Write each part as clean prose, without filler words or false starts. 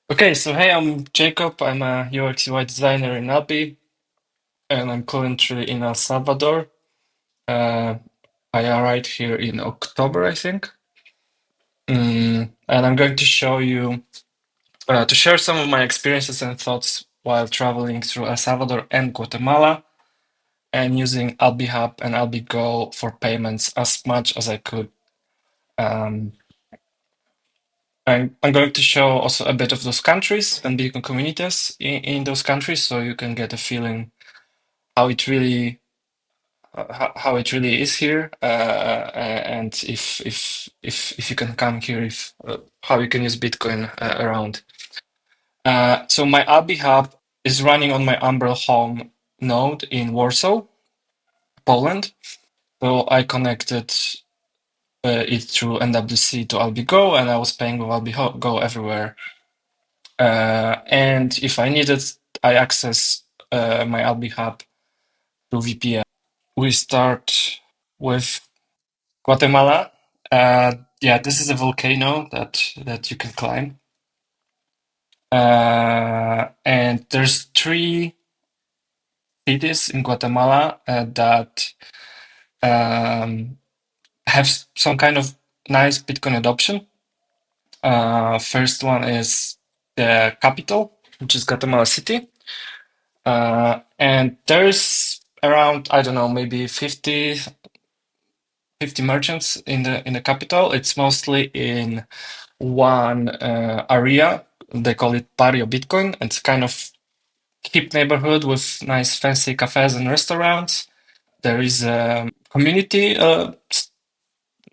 Okay, so hey, I'm Jacob. I'm a UX UI designer in Alby, and I'm currently in El Salvador. Uh, I arrived here in October, I think. And I'm going to show you, to share some of my experiences and thoughts while traveling through El Salvador and Guatemala, and using Alby Hub and Alby Go for payments as much as I could. Um, I'm going to show also a bit of those countries and Bitcoin communities in those countries, so you can get a feeling how it really how it really is here, and if you can come here, if how you can use Bitcoin around. So my Alby Hub is running on my Umbrel Home node in Warsaw, Poland. So I connected it through NWC to Alby Go, and I was paying with Alby Go everywhere. And if I needed, I access my Alby Hub through VPN. We start with Guatemala. Yeah, this is a volcano that you can climb. And there's three cities in Guatemala that have some kind of nice Bitcoin adoption. First one is the capital, which is Guatemala City. And there's around, I don't know, maybe 50 merchants in the capital. It's mostly in one area. They call it Barrio Bitcoin. It's kind of hip neighborhood with nice fancy cafes and restaurants. There is a community,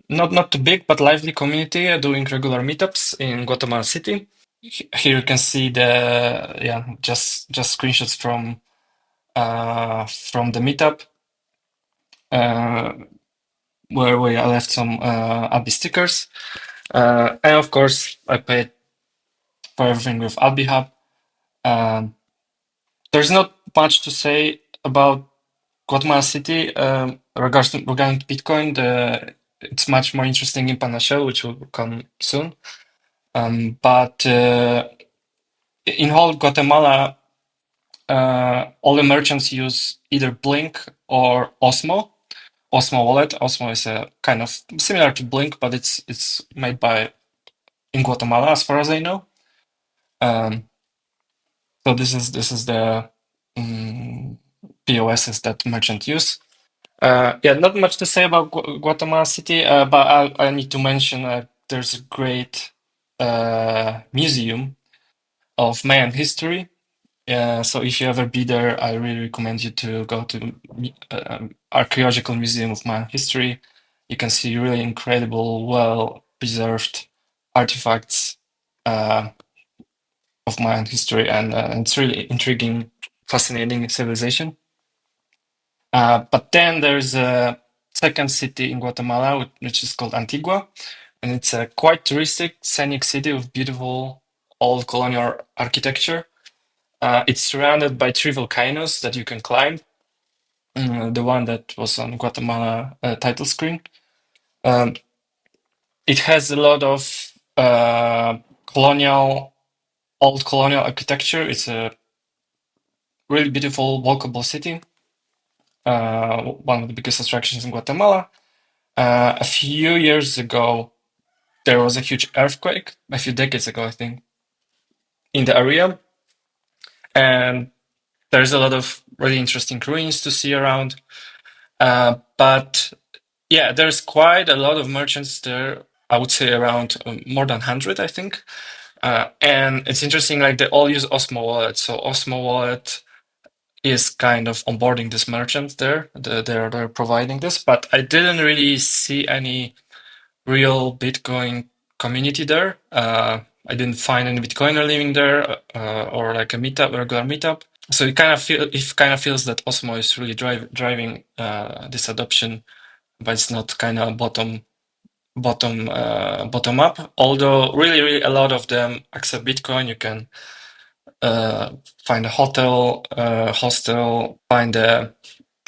not too big, but lively community doing regular meetups in Guatemala City. Here you can see the just screenshots from the meetup, uh, where we left some Albi stickers. And of course, I paid for everything with Albi Hub. Um, there's not much to say about Guatemala City regarding Bitcoin. It's much more interesting in Panashell, which will come soon. But in whole Guatemala, all the merchants use either Blink or Osmo. Osmo Wallet. Osmo is a kind of similar to Blink, but it's made by in Guatemala, as far as I know. Um, so this is the POSs that merchant use. Yeah, not much to say about Guatemala City, but I need to mention there's a great museum of Mayan history. So if you ever be there, I really recommend you to go to Archaeological Museum of Mayan History. You can see really incredible, well-preserved artifacts of Mayan history, and it's really intriguing, fascinating civilization. But then there's a second city in Guatemala, which is called Antigua, and it's a quite touristic, scenic city with beautiful old colonial architecture. It's surrounded by three volcanoes that you can climb. The one that was on Guatemala title screen. Um, it has a lot of old colonial architecture. It's a really beautiful, walkable city. One of the biggest attractions in Guatemala. A few years ago, there was a huge earthquake, a few decades ago, I think, in the area. And there's a lot of really interesting ruins to see around. But yeah, there's quite a lot of merchants there. I would say around more than 100, I think. And it's interesting, like they all use Osmo Wallet. So Osmo Wallet is kind of onboarding this merchant there. They're providing this, but I didn't really see any real Bitcoin community there. I didn't find any Bitcoiner living there, or like a meetup, a regular meetup. So it kind of feels that Osmo is really driving this adoption, but it's not kind of bottom up. Although really a lot of them accept Bitcoin. You can find a hotel, hostel, find a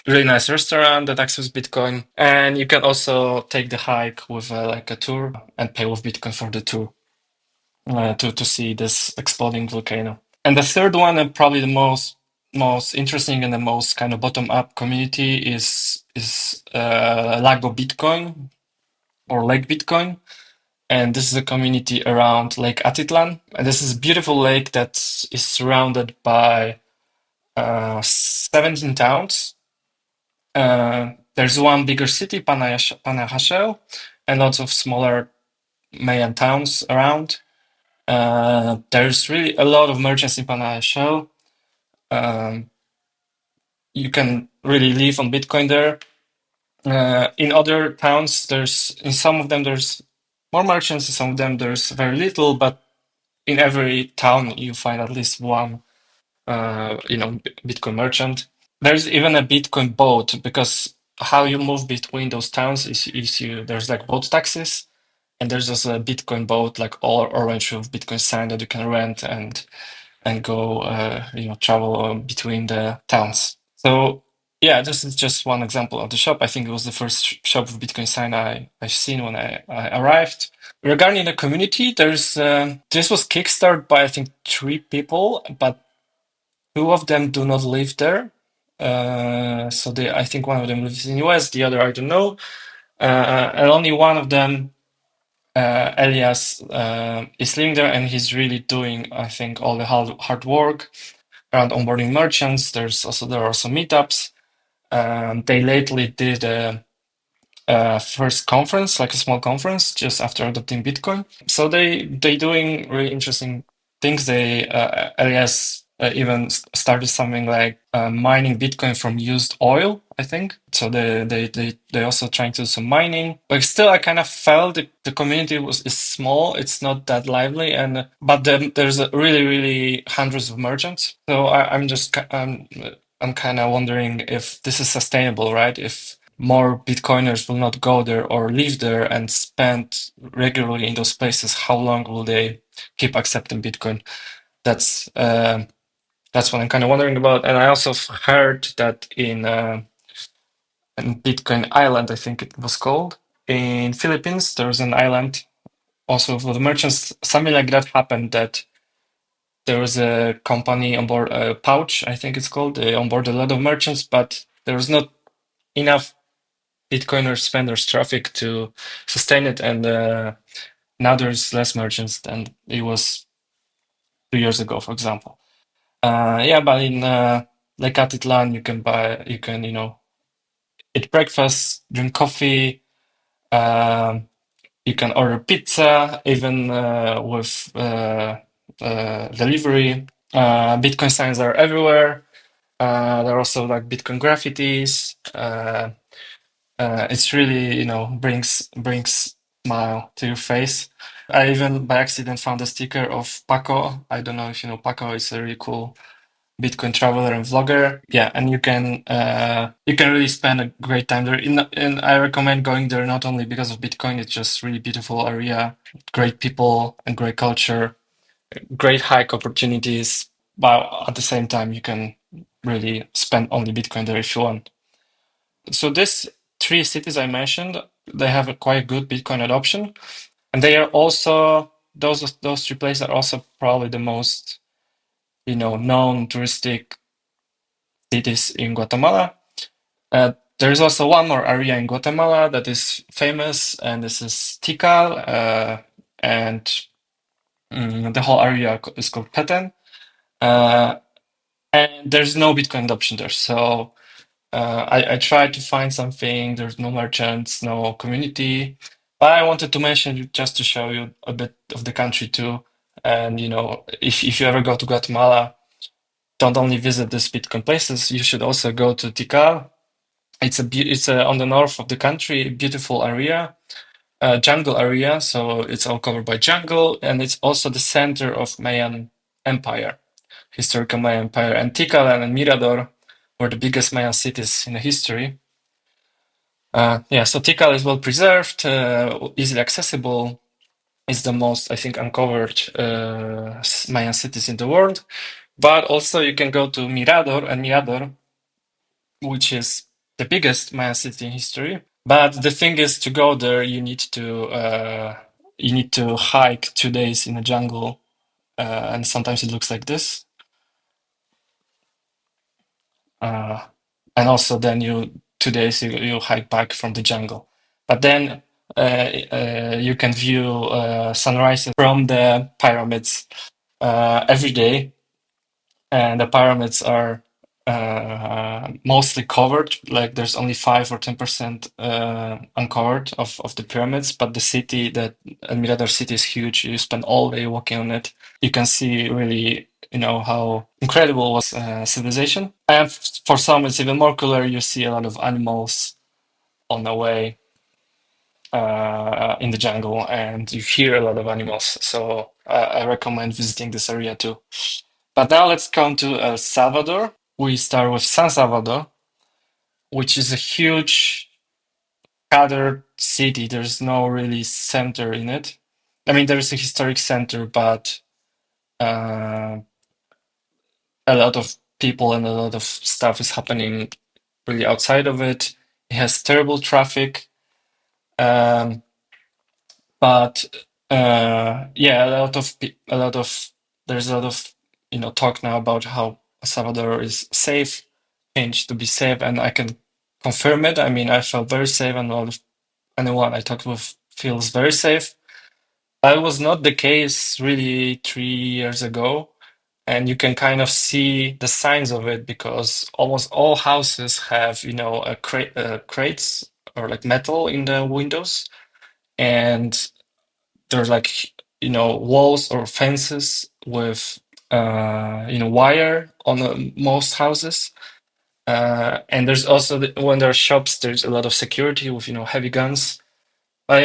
really nice restaurant that accepts Bitcoin, and you can also take the hike with like a tour and pay with Bitcoin for the tour. to see this exploding volcano. And the third one, and probably the most interesting and the most kind of bottom up community is Lago Bitcoin or Lake Bitcoin. And this is a community around Lake Atitlan. And this is a beautiful lake that is surrounded by 17 towns. There's one bigger city, Panajachel, and lots of smaller Mayan towns around. There's really a lot of merchants in Panajachel. Um, you can really live on Bitcoin there. In other towns, in some of them there's more merchants, in some of them there's very little, but in every town you find at least one, Bitcoin merchant. There's even a Bitcoin boat because how you move between those towns is there's like boat taxis, and there's also a Bitcoin boat, like all orange with Bitcoin sign that you can rent and go, travel between the towns. So yeah, this is just one example of the shop. I think it was the first shop with Bitcoin sign I've seen when I arrived. Regarding the community, this was kickstarted by I think 3 people, but 2 of them do not live there. So I think one of them lives in US, the other I don't know, and only one of them, Elias, is living there, and he's really doing, I think, all the hard work around onboarding merchants. There are also meetups. They lately did a first conference, like a small conference, just after adopting Bitcoin. So they doing really interesting things. Elias even started something like mining Bitcoin from used oil, I think. So they also trying to do some mining. But still, I kind of felt the community is small. It's not that lively, but then there's really hundreds of merchants. So I'm kind of wondering if this is sustainable, right? If more Bitcoiners will not go there or live there and spend regularly in those places, how long will they keep accepting Bitcoin? That's what I'm kind of wondering about. And I also heard that in Bitcoin Island, I think it was called, in Philippines, there's an island also for the merchants. Something like that happened, that there was a company on board, Pouch, I think it's called. They onboard a lot of merchants, but there was not enough Bitcoiners spenders traffic to sustain it, and now there's less merchants than it was 2 years ago, for example. Yeah, but in Lake Atitlan, you can, eat breakfast, drink coffee, um, you can order pizza, even with delivery. Bitcoin signs are everywhere. There are also like Bitcoin graffitis. It's really, brings smile to your face. I even by accident found a sticker of Paco. I don't know if you know Paco. It's a really cool Bitcoin traveler and vlogger. Yeah, and you can really spend a great time there. And I recommend going there not only because of Bitcoin. It's just really beautiful area, great people and great culture, great hike opportunities. But at the same time, you can really spend only Bitcoin there if you want. So these 3 cities I mentioned, they have a quite good Bitcoin adoption, and they are also those 3 places are also probably the most known touristic cities in Guatemala. There's also one more area in Guatemala that is famous, and this is Tikal, and the whole area is called Petén. And there's no Bitcoin adoption there, so I tried to find something. There's no merchants, no community, but I wanted to mention it just to show you a bit of the country too. And if you ever go to Guatemala, don't only visit these Bitcoin places. You should also go to Tikal. It's on the north of the country, beautiful area, jungle area. So it's all covered by jungle, and it's also the center of Mayan Empire, historical Mayan Empire. And Tikal and Mirador were the biggest Mayan cities in the history. Yeah, so Tikal is well preserved, easily accessible. It's the most, I think, uncovered Mayan cities in the world. But also you can go to Mirador, and Mirador, which is the biggest Mayan city in history. But the thing is, to go there, you need to you need to hike 2 days in the jungle, and sometimes it looks like this. Uh, and also then 2 days you hike back from the jungle. But then you can view sunrises from the pyramids every day, and the pyramids are mostly covered. Like there's only 5 or 10% uncovered of the pyramids, but the city, that Mirador city, is huge. You spend all day walking on it. You can see really, how incredible was civilization. And for some, it's even more cooler. You see a lot of animals on the way in the jungle, and you hear a lot of animals. So I recommend visiting this area too. But now let's come to El Salvador. We start with San Salvador, which is a huge scattered city. There's no really center in it. I mean, there is a historic center, but uh, a lot of people and a lot of stuff is happening really outside of it. It has terrible traffic. Um, But yeah, there's a lot of talk now about how Salvador is safe, changed to be safe, and I can confirm it. I mean, I felt very safe, and a lot of anyone I talked with feels very safe. That was not the case really 3 years ago, and you can kind of see the signs of it because almost all houses have crates or like metal in the windows, and there's like walls or fences with wire on most houses, and there's also when there are shops, there's a lot of security with heavy guns. But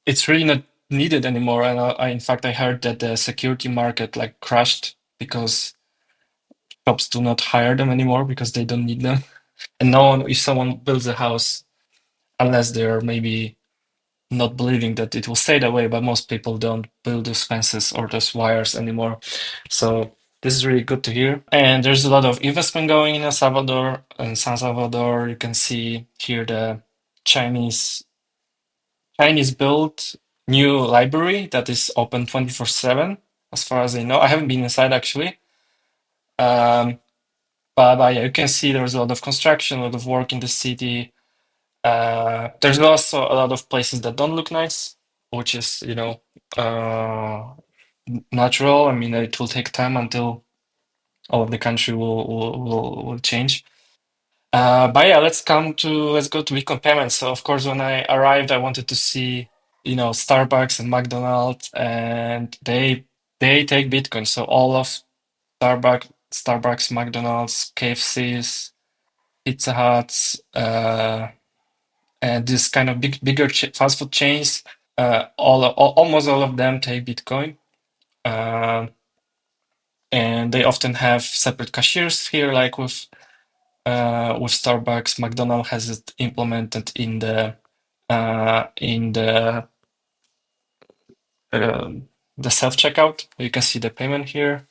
it's really not needed anymore. And in fact, I heard that the security market like crashed because shops do not hire them anymore because they don't need them. And no one, if someone builds a house, unless they're maybe not believing that it will stay that way, but most people don't build those fences or those wires anymore. So this is really good to hear. And there's a lot of investment going in El Salvador and San Salvador. You can see here the Chinese Chinese built new library that is open 24/7, as far as I know. I haven't been inside actually. Um, but yeah, you can see there's a lot of construction, a lot of work in the city. There's also a lot of places that don't look nice, which is, natural. I mean, it will take time until all of the country will change. But yeah, let's go to Bitcoin payments. So of course, when I arrived, I wanted to see, Starbucks and McDonald's, and they take Bitcoin. So all of Starbucks, McDonald's, KFC's, Pizza Huts, and this kind of bigger fast food chains, almost all of them take Bitcoin, uh, and they often have separate cashiers here, like with Starbucks. McDonald's has it implemented in the self checkout. You can see the payment here.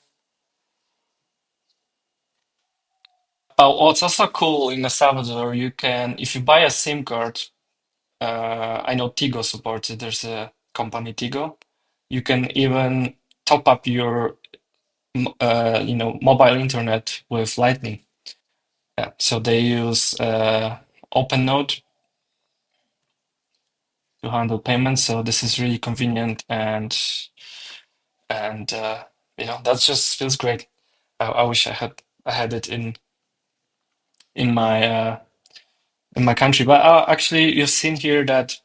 Oh, what's also cool in El Salvador, you can, if you buy a SIM card, I know Tigo supports it. There's a company Tigo. You can even top up your mobile internet with Lightning. Yeah, so they use OpenNode to handle payments. So this is really convenient, and that just feels great. I wish I had it in my uh, in my country. But actually, you've seen here that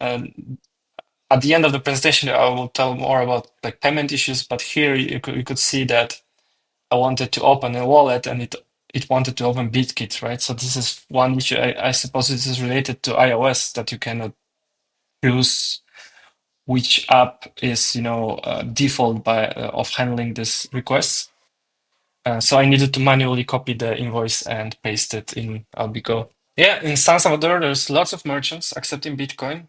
at the end of the presentation, I will tell more about like payment issues. But here you could see that I wanted to open a wallet, and it wanted to open BitKit, right? So this is one issue. I suppose this is related to iOS, that you cannot choose which app is default of handling this request. So I needed to manually copy the invoice and paste it in Alby. Yeah, in San Salvador, there's lots of merchants accepting Bitcoin,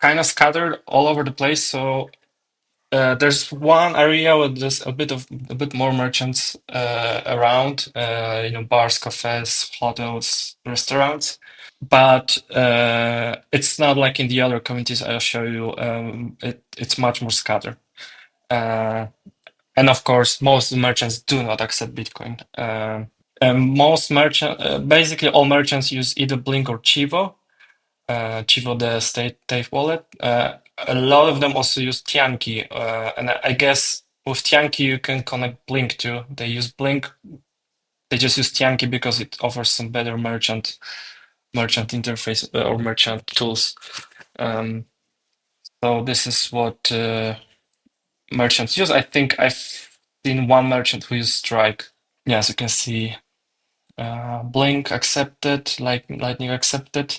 kind of scattered all over the place. So there's one area where there's a bit more merchants around, bars, cafes, hotels, restaurants. but it's not like in the other communities I'll show you. It's much more scattered. Uh, and of course, most merchants do not accept Bitcoin. And most basically all merchants use either Blink or Chivo. Chivo, the state wallet. A lot of them also use Tianki, and I guess with Tianki you can connect Blink too. They use Blink. They just use Tianki because it offers some better merchant interface or merchant tools. Um, so this is what merchants use. I think I've seen one merchant who used Strike. Yeah, as you can see, Blink accepted, Lightning accepted.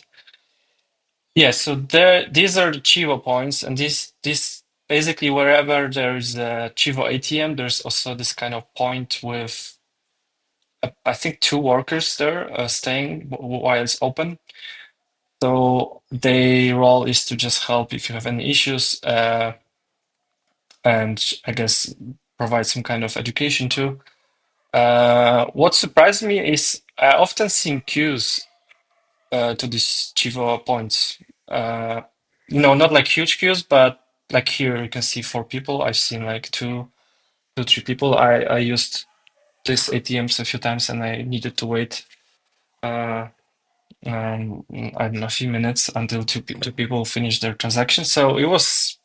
Yeah, so these are the Chivo points, and this basically wherever there is a Chivo ATM, there's also this kind of point with I think two workers there staying while it's open. So their role is to just help if you have any issues, and I guess provide some kind of education too. What surprised me is I often see queues to these Chivo points. Not like huge queues, but like here you can see four people. I've seen like three people. I used this ATMs a few times and I needed to wait. Uh, I don't know, a few minutes until two people finish their transaction. So it was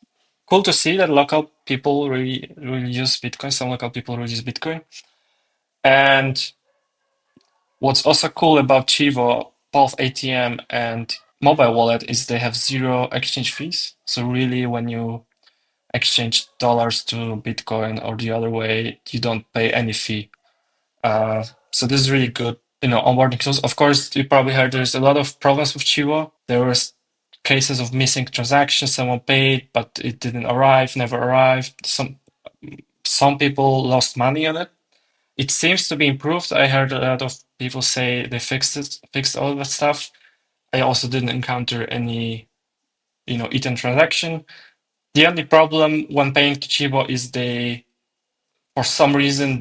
cool to see that local people really use Bitcoin. Some local people really use Bitcoin. And what's also cool about Chivo, both ATM and mobile wallet, is they have zero exchange fees. So really, when you exchange dollars to Bitcoin or the other way, you don't pay any fee. So this is really good, onboarding tools. Of course, you probably heard there's a lot of problems with Chivo. There was cases of missing transactions. Someone paid, but it didn't arrive, never arrived. Some people lost money on it. It seems to be improved. I heard a lot of people say they fixed all that stuff. I also didn't encounter any, eaten transaction. The only problem when paying to Chivo is for some reason,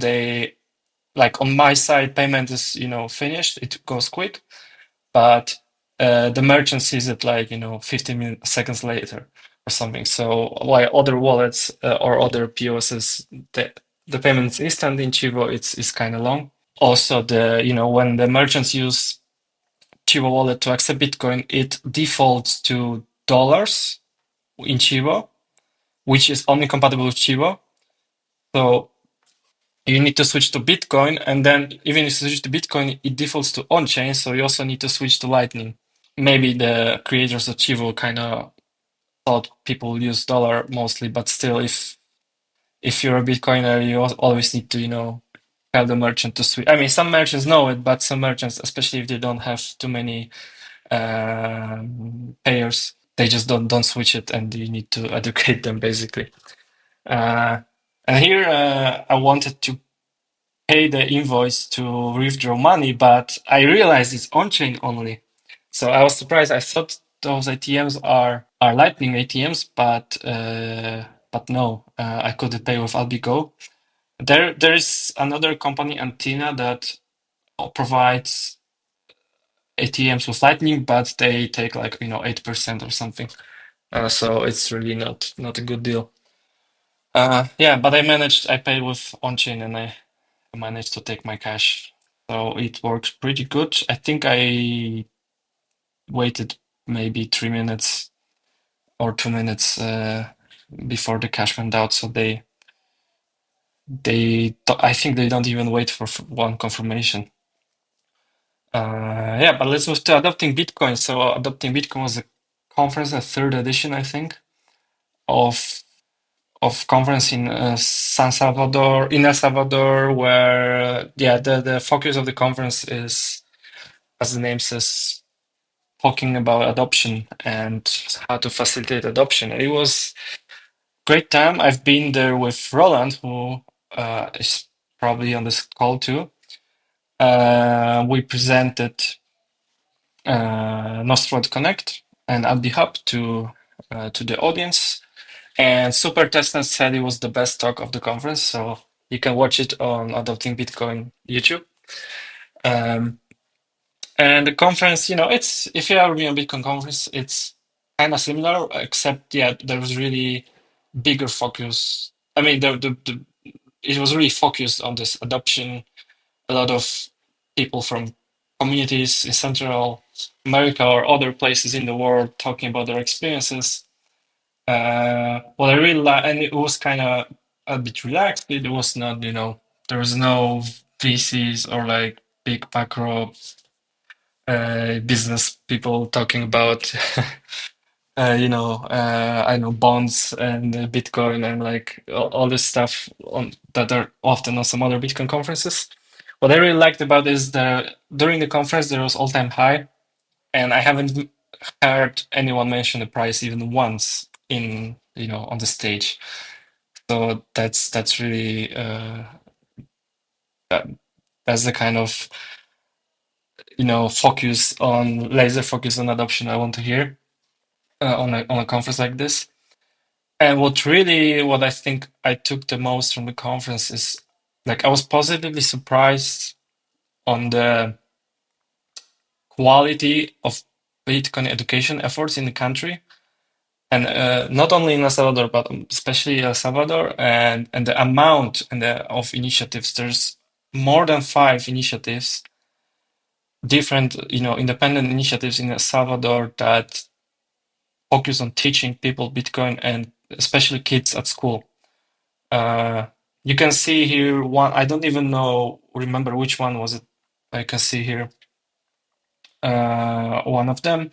like on my side, payment is, finished. It goes quick, but the merchant sees it like, 15 seconds later or something. So while other wallets or other POSs, the payment is instant in Chivo, it's kind of long. Also, when the merchants use Chivo wallet to accept Bitcoin, it defaults to dollars in Chivo, which is only compatible with Chivo. So you need to switch to Bitcoin, and then even if you switch to Bitcoin, it defaults to on-chain, so you also need to switch to Lightning. Maybe the creators of Chivo kind of thought people use dollar mostly, but still, if you're a Bitcoiner, you always need to, tell the merchant to switch. I mean, some merchants know it, but some merchants, especially if they don't have too many payers, they just don't switch it, and you need to educate them basically. And here I wanted to pay the invoice to withdraw money, but I realized it's on-chain only. So I was surprised. I thought those ATMs are Lightning ATMs, but no, I couldn't pay with Alby Go. There is another company, Antina, that provides ATMs with Lightning, but they take like 8% or something. So it's really not a good deal. Yeah, but I paid with on-chain and I managed to take my cash. So it works pretty good. I think I waited maybe 3 minutes or 2 minutes before the cash went out. So I think they don't even wait for one confirmation. Yeah, but let's move to Adopting Bitcoin. So Adopting Bitcoin was a conference, a third edition, I think, of conference in in El Salvador, where yeah, the focus of the conference is, as the name says, talking about adoption and how to facilitate adoption. It was great time. I've been there with Roland, who is probably on this call too. We presented Nostr Connect and Alby Hub to the audience. And Super Testnet said it was the best talk of the conference, so you can watch it on Adopting Bitcoin YouTube. Um, And the conference, it's if you ever been a Bitcoin conference, it's kind of similar, except yeah, there was really bigger focus. I mean, it was really focused on this adoption. A lot of people from communities in Central America or other places in the world talking about their experiences. What I really like, and it was kind of a bit relaxed. It was not, there was no VCs or like big macro business people talking about, I know bonds and Bitcoin and like all this stuff that are often on some other Bitcoin conferences. What I really liked about is during the conference there was all-time high, and I haven't heard anyone mention the price even once on the stage. So that's really that, that's the kind of focus on laser focus on adoption I want to hear on a conference like this. And what I think I took the most from the conference is like I was positively surprised on the quality of Bitcoin education efforts in the country, and not only in El Salvador, but especially El Salvador, and the amount of initiatives. There's more than 5 initiatives, different independent initiatives in El Salvador that focus on teaching people Bitcoin and especially kids at school. Uh, you can see here one. I don't even remember which one was it. I can see here one of them.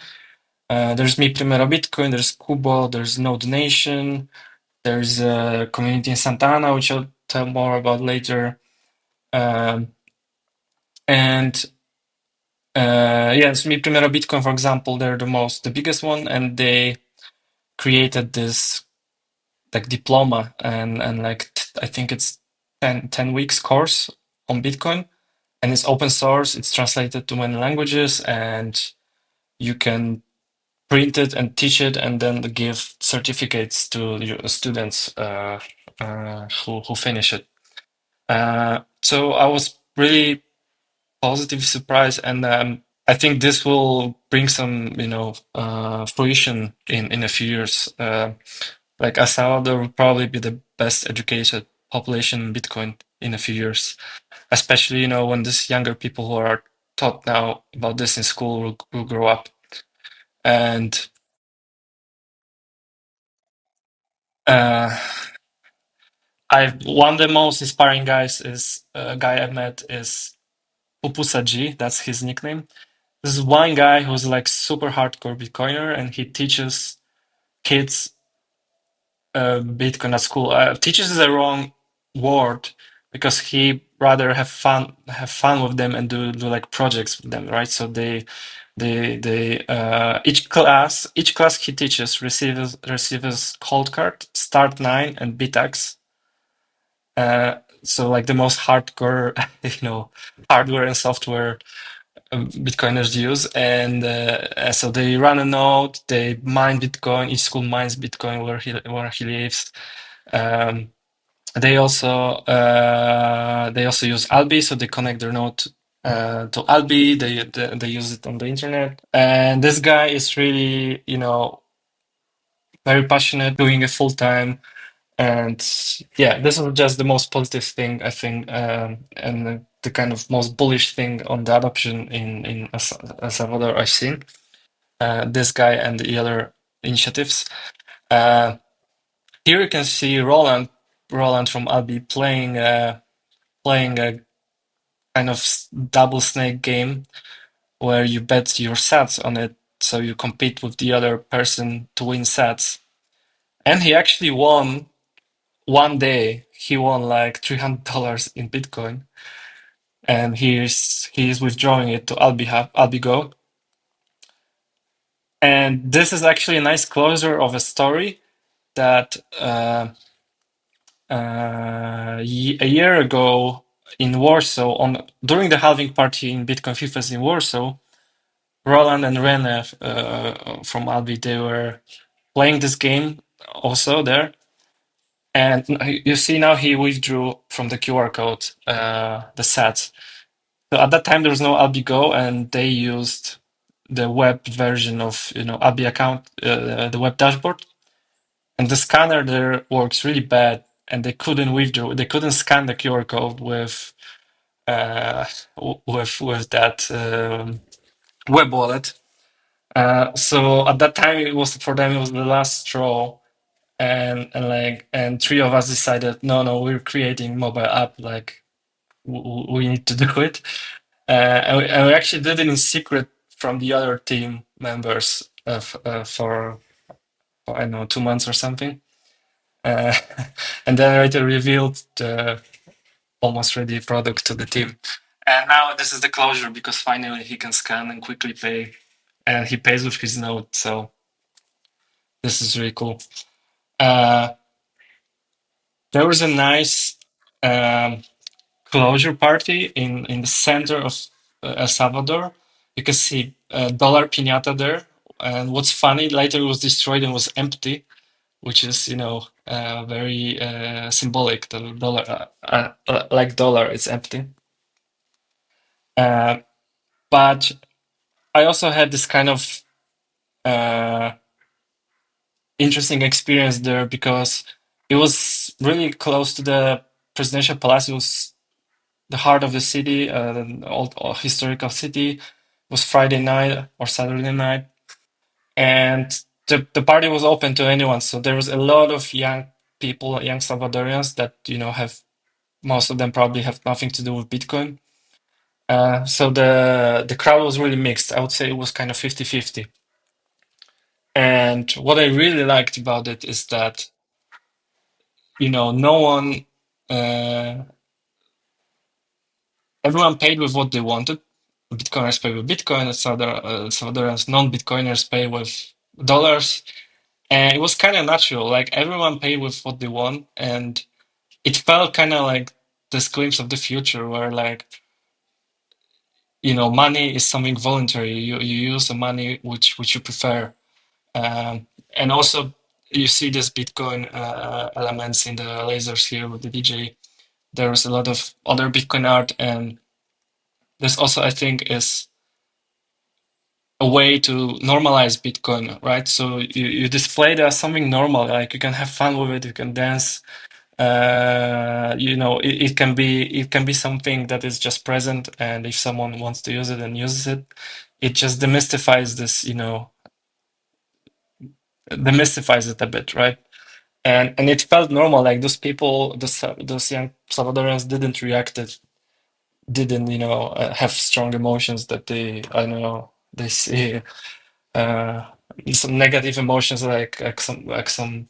There's Mi Primero Bitcoin. There's Kubo. There's Node Nation. There's a community in Santa Ana, which I'll tell more about later. Um, and yes, Mi Primero Bitcoin, for example, they're the biggest one, and they created this like diploma and like I think it's 10 weeks course on Bitcoin, and it's open source. It's translated to many languages, and you can print it and teach it, and then give certificates to your students who finish it. So I was really positively surprised, and I think this will bring some, fruition in a few years. Like El Salvador will probably be the best educated population in Bitcoin in a few years, especially when these younger people who are taught now about this in school will grow up. And uh, I one of the most inspiring guys is a guy I met is Pupusa G. That's his nickname. This is one guy who's like super hardcore Bitcoiner, and he teaches kids Bitcoin at school. Teaches is a wrong word because he rather have fun with them and do like projects with them, right? So each class he teaches receives cold card, start 9, and bitax. So like the most hardcore, hardware and software Bitcoiners use, and so they run a node, they mine Bitcoin. Each school mines Bitcoin where he lives. Um, they also use Alby, so they connect their node to Alby. They use it on the internet, and this guy is really very passionate, doing it full time. And yeah, this is just the most positive thing I think, and the kind of most bullish thing on the adoption in El Salvador I've seen. This guy and the other initiatives. Uh, Here you can see Roland from Albi playing a kind of double snake game where you bet your sats on it, so you compete with the other person to win sats. And he actually won one day. He won like $300 in Bitcoin, and he's withdrawing it to Albigo. And this is actually a nice closure of a story that a year ago in Warsaw, during the halving party in Bitcoin FIFAs in Warsaw, Roland and Rene from Albi, they were playing this game also there. And you see now he withdrew from the QR code the sats. So at that time there was no Alby Go, and they used the web version of Alby account, the web dashboard, and the scanner there works really bad, and they couldn't withdraw, they couldn't scan the QR code with uh, with that web wallet. So at that time, it was for them. It was the last straw, and three of us decided, no, we're creating mobile app. Like we need to do it, and we actually did it in secret from the other team members for I don't know 2 months or something. Uh, and then later revealed the almost ready product to the team. And now this is the closure because finally he can scan and quickly pay, and he pays with his node. So this is really cool. Uh, there was a nice um, closure party in the center of El Salvador. You can see dollar piñata there. And what's funny, later it was destroyed and was empty, which is very symbolic. The dollar, like dollar, it's empty. Uh, but I also had this kind of uh, interesting experience there because it was really close to the presidential palace. It was the heart of the city, an old historical city. It was Friday night or Saturday night, and the party was open to anyone. So there was a lot of young people, young Salvadorians that have most of them probably have nothing to do with Bitcoin. So the crowd was really mixed. I would say it was kind of 50-50. And what I really liked about it is that, no one, uh, everyone paid with what they wanted. Bitcoiners pay with Bitcoin, Salvadorans, non-Bitcoiners pay with dollars. And it was kind of natural. Like everyone paid with what they want. And it felt kind of like this glimpse of the future where like, money is something voluntary. You use the money which you prefer. And also, you see this Bitcoin elements in the lasers here with the DJ. There's a lot of other Bitcoin art, and this also, I think, is a way to normalize Bitcoin, right? So you display it as something normal, like you can have fun with it, you can dance. It can be something that is just present, and if someone wants to use it and uses it, it just demystifies it a bit, right? And it felt normal. Like those people, those young Salvadorans didn't have strong emotions that I don't know, they see uh, some negative emotions like some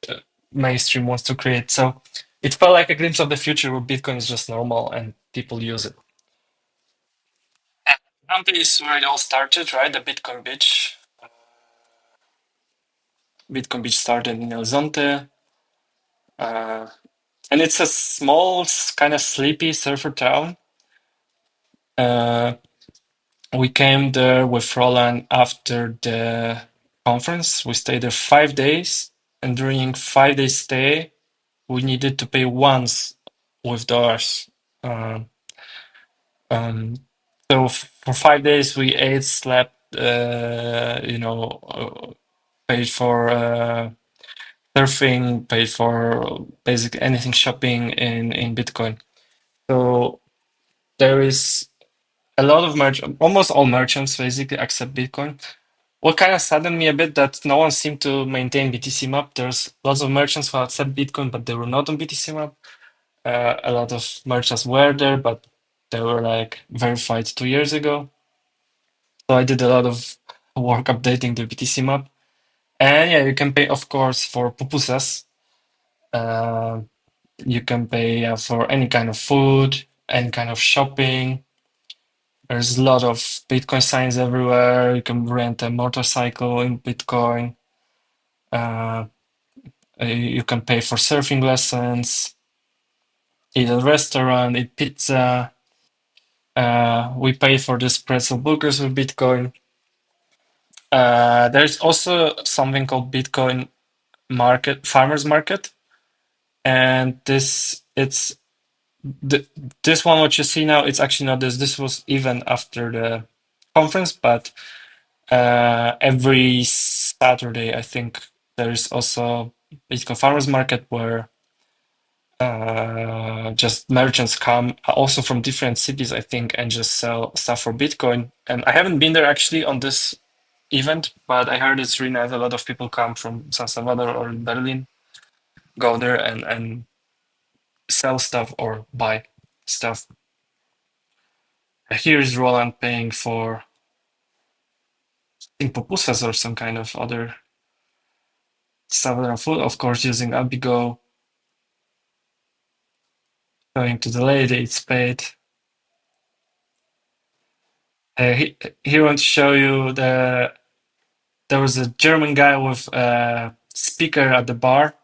uh, mainstream wants to create. So it felt like a glimpse of the future where Bitcoin is just normal and people use it. Alby is where it all started, right? The Bitcoin Beach. Bitcoin Beach started in El Zonte. Uh, and it's a small, kind of sleepy surfer town. Uh, we came there with Roland after the conference. We stayed there 5 days, and during 5 days stay, we needed to pay once with dollars. Um, um, so for 5 days, we ate, slept, paid for surfing, paid for basic anything shopping in Bitcoin. So there is a lot of almost all merchants basically accept Bitcoin. What kind of saddened me a bit that no one seemed to maintain BTC map. There's lots of merchants who accept Bitcoin, but they were not on BTC map. A lot of merchants were there, but they were like verified 2 years ago. So I did a lot of work updating the BTC map. And yeah, you can pay, of course, for pupusas. Uh, you can pay for any kind of food, any kind of shopping. There's a lot of Bitcoin signs everywhere. You can rent a motorcycle in Bitcoin. Uh, you can pay for surfing lessons, eat at a restaurant, eat pizza. We pay for this pretzel burgers with Bitcoin. There's also something called Bitcoin market, farmers market, and this it's th this one, what you see now, it's actually not this. This was even after the conference, but every Saturday, I think there is also Bitcoin farmers market where just merchants come also from different cities, I think, and just sell stuff for Bitcoin. And I haven't been there actually on this event, but I heard it's really nice. A lot of people come from San Salvador or Berlin, go there and sell stuff or buy stuff. Here is Roland paying for, I think, pupusas or some kind of other Salvadoran food, of course, using Alby, going to the lady, it's paid. He wants to show you there was a German guy with a speaker at the bar,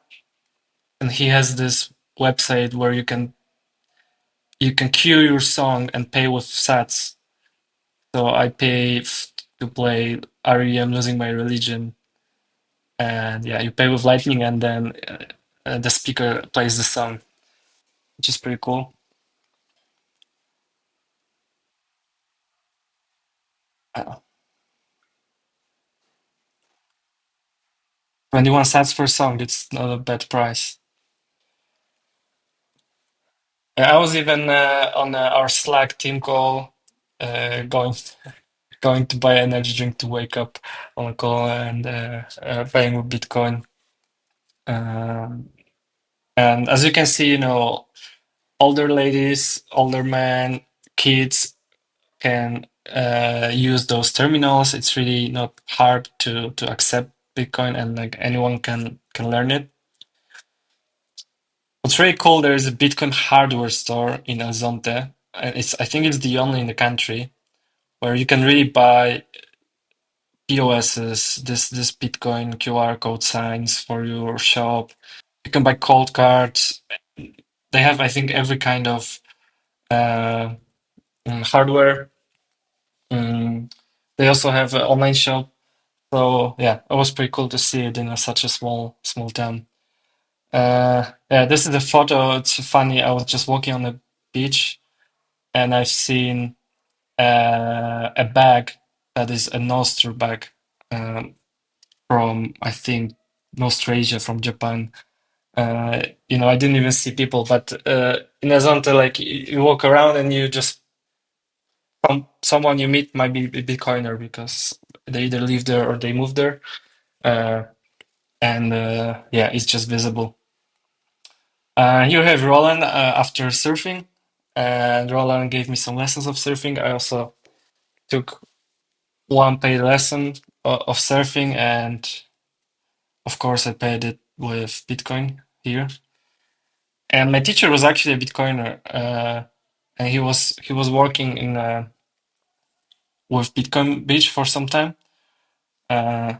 and he has this website where you can queue your song and pay with sats. So I pay to play REM Losing My Religion, and yeah, you pay with Lightning, and then the speaker plays the song, which is pretty cool. 21 sats per song, it's not a bad price. I was even on our Slack team call, going to buy energy drink to wake up on a call and paying with Bitcoin. Um, and as you can see, older ladies, older men, kids can use those terminals. It's really not hard to accept Bitcoin, and like anyone can learn it. What's really cool, there is a Bitcoin hardware store in El Zonte, and I think it's the only in the country where you can really buy POSs, this Bitcoin QR code signs for your shop. You can buy cold cards. They have, I think, every kind of uh, hardware. Mm, they also have an online shop. So yeah, it was pretty cool to see it in such a small town. Yeah, this is a photo. It's funny. I was just walking on the beach and I've seen a bag that is a Nostr bag um, from, I think, Nostrasia from Japan. I didn't even see people, but in Azonte, like you walk around and you just someone you meet might be a Bitcoiner because they either live there or they move there, uh, and yeah, it's just visible. Here we have Roland after surfing, and Roland gave me some lessons of surfing. I also took one paid lesson of surfing, and of course, I paid it with Bitcoin here. And my teacher was actually a Bitcoiner, and he was working in with Bitcoin Beach for some time. Uh,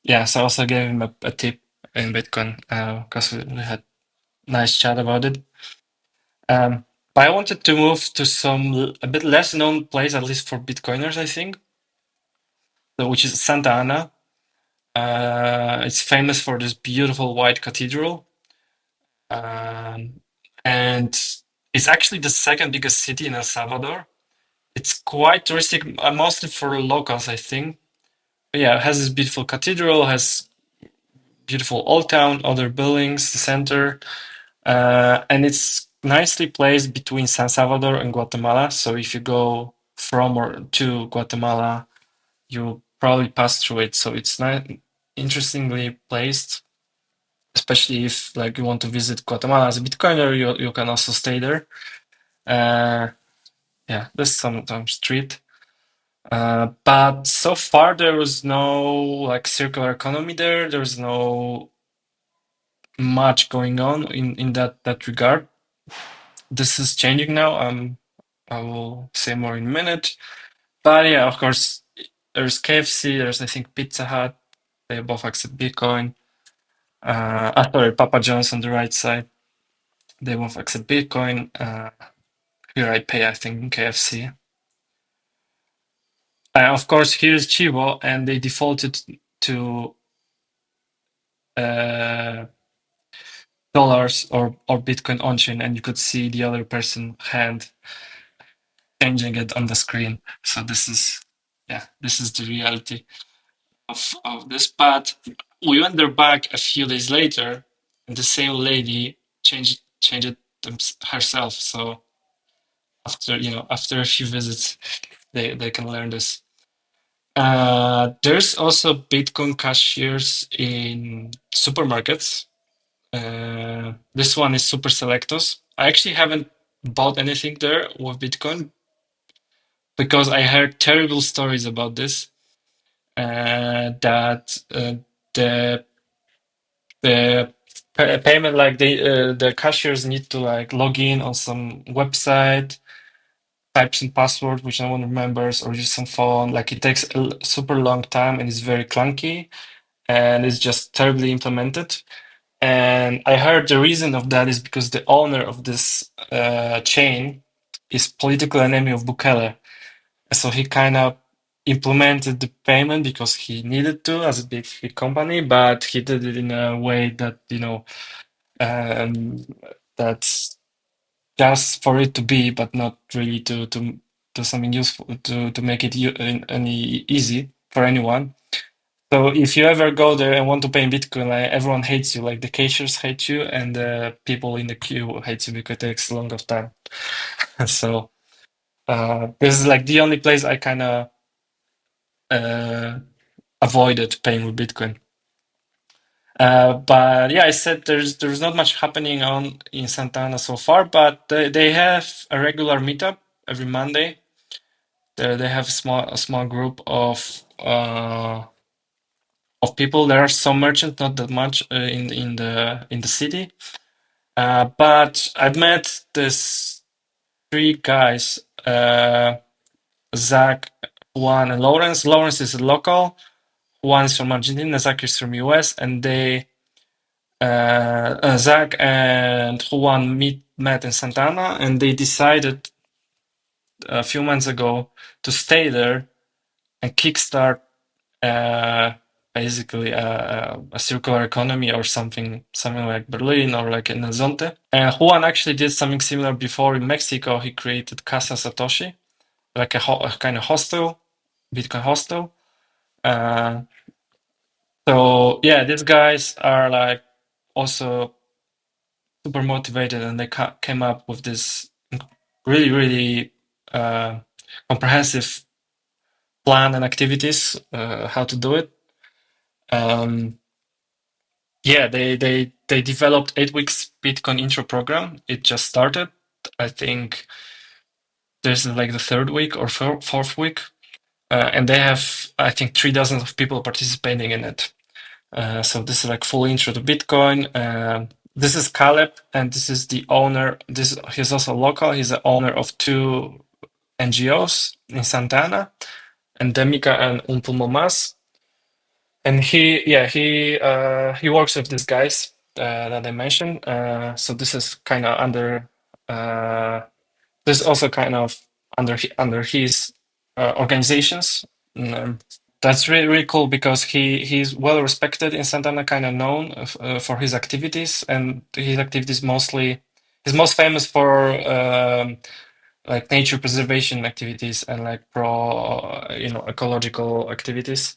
yeah, so I also gave him a tip in Bitcoin because we had nice chat about it. But I wanted to move to a bit less known place, at least for Bitcoiners, I think, which is Santa Ana. It's famous for this beautiful white cathedral, um, and it's actually the second biggest city in El Salvador. It's quite touristic, mostly for locals, I think. But yeah, it has this beautiful cathedral, has beautiful old town, other buildings, the center, and it's nicely placed between San Salvador and Guatemala. So if you go from or to Guatemala, you probably pass through it. So it's not interestingly placed, especially if like you want to visit Guatemala as a Bitcoiner, you can also stay there. Uh, yeah, there's some street. But so far there was no like circular economy there. There's no much going on in that regard. This is changing now. I will say more in a minute. But yeah, of course, there's KFC. There's I think Pizza Hut. They both accept Bitcoin. Sorry, Papa John's on the right side. They both accept Bitcoin. Here I pay, I think, in KFC. Of course, here's Chivo, and they defaulted to uh, dollars or Bitcoin on chain, and you could see the other person hand changing it on the screen. So this is, yeah, this is the reality of this. But we went there back a few days later, and the same lady changed it herself. So after, after a few visits, they can learn this. There's also Bitcoin cashiers in supermarkets. This one is Super Selectos. I actually haven't bought anything there with Bitcoin because I heard terrible stories about this. That the payment, like the cashiers need to like log in on some website, type some password which no one remembers, or use some phone. Like it takes a super long time and it's very clunky and it's just terribly implemented. And I heard the reason of that is because the owner of this chain is political enemy of Bukele. So he kind of implemented the payment because he needed to as a big company, but he did it in a way that, um, that's just for it to be, but not really to do something useful to make it any easy for anyone. So if you ever go there and want to pay in Bitcoin, like everyone hates you, like the cashiers hate you, and the people in the queue hate you because it takes a long of time. So this is like the only place I kind of uh, avoided paying with Bitcoin. But yeah, I said there's not much happening on in Santa Ana so far, but they have a regular meetup every Monday. They have a small group of people. There are some merchants, not that much in the city. But I've met this three guys, Zach, Juan, and Lawrence. Lawrence is a local. Juan is from Argentina. Zach is from US, and Zach and Juan met in Santana, and they decided a few months ago to stay there and kickstart basically a circular economy or something like Berlin or like in Zonte. And Juan actually did something similar before in Mexico. He created Casa Satoshi, like a kind of hostel, Bitcoin hostel. Uh, so yeah, these guys are like also super motivated, and they came up with this really, really comprehensive plan and activities how to do it. Yeah, they developed 8 weeks Bitcoin intro program. It just started. I think this is like the third week or fourth week, and they have, I think, 3 dozen of people participating in it. So this is like full intro to Bitcoin. This is Caleb, and this is the owner. He's also local. He's the owner of two NGOs in Santana, Endemica and Un Pulmón. And he works with these guys that I mentioned. So this is kind of under this is also kind of under his organizations. Um, that's really really cool because he's well respected in Santana, kind of known for his activities, and his activities mostly he's most famous for like nature preservation activities and like pro ecological activities.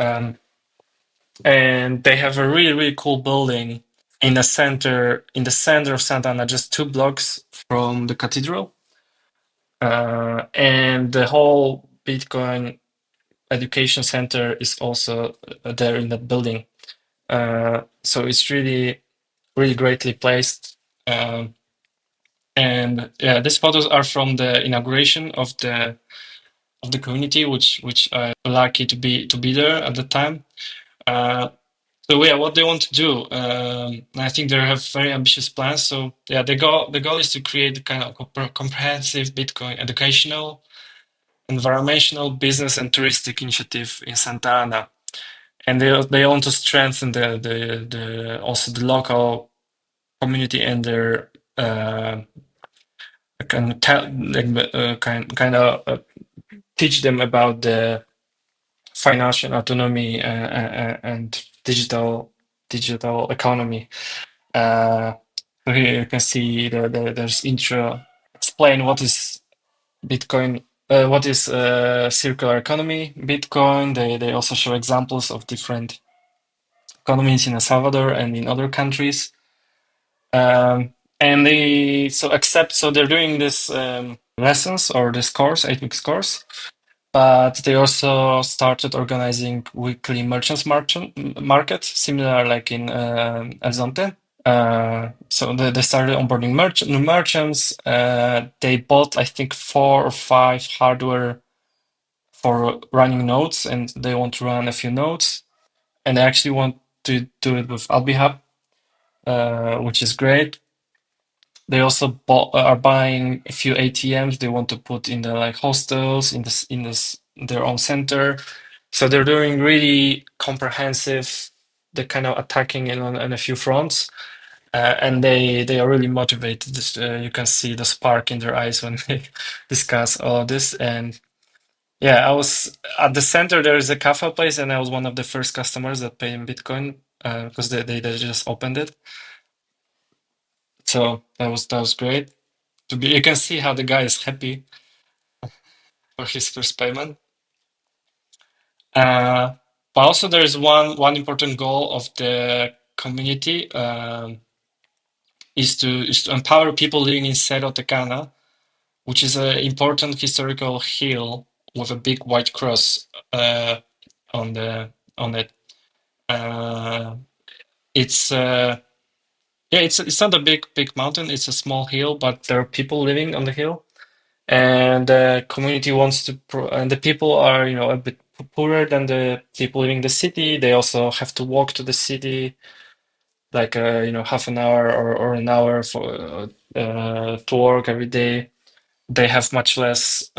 Um, and they have a really really cool building in the center of Santa Ana, just 2 blocks from the cathedral, and the whole Bitcoin education center is also there in that building. So it's really really greatly placed. And yeah, these photos are from the inauguration of the community, which I lucky to be there at the time. Uh, So yeah, what they want to do, I think they have very ambitious plans. So yeah, the goal is to create a kind of comprehensive Bitcoin educational, environmental, business, and touristic initiative in Santa Ana, and they want to strengthen the also the local community and their kind of teach them about the financial autonomy and digital economy. Uh, so here you can see there's intro explain what is Bitcoin, what is circular economy, Bitcoin. They also show examples of different economies in El Salvador and in other countries. And they so they're doing this lessons or this course, 8 weeks course, but they also started organizing weekly market, similar like in El Zonte. So they started onboarding new merchants. They bought, I think, 4 or 5 hardware for running nodes, and they want to run a few nodes. And they actually want to do it with Alby Hub, which is great. They also are buying a few ATMs they want to put in the like hostels in their own center. So they're doing really comprehensive, the kind of attacking in a few fronts. And they are really motivated. You can see the spark in their eyes when they discuss all of this. And yeah, I was at the center. There is a cafe place, and I was one of the first customers that paid in Bitcoin because they just opened it. So that was great. You can see how the guy is happy for his first payment. Uh, but also there is one important goal of the community is to empower people living in Cerro Tecana, which is an important historical hill with a big white cross on the on it. Uh, it's yeah, it's not a big mountain. It's a small hill, but there are people living on the hill, and the community wants to. And the people are, a bit poorer than the people living in the city. They also have to walk to the city, like half an hour or an hour to work every day. They have much less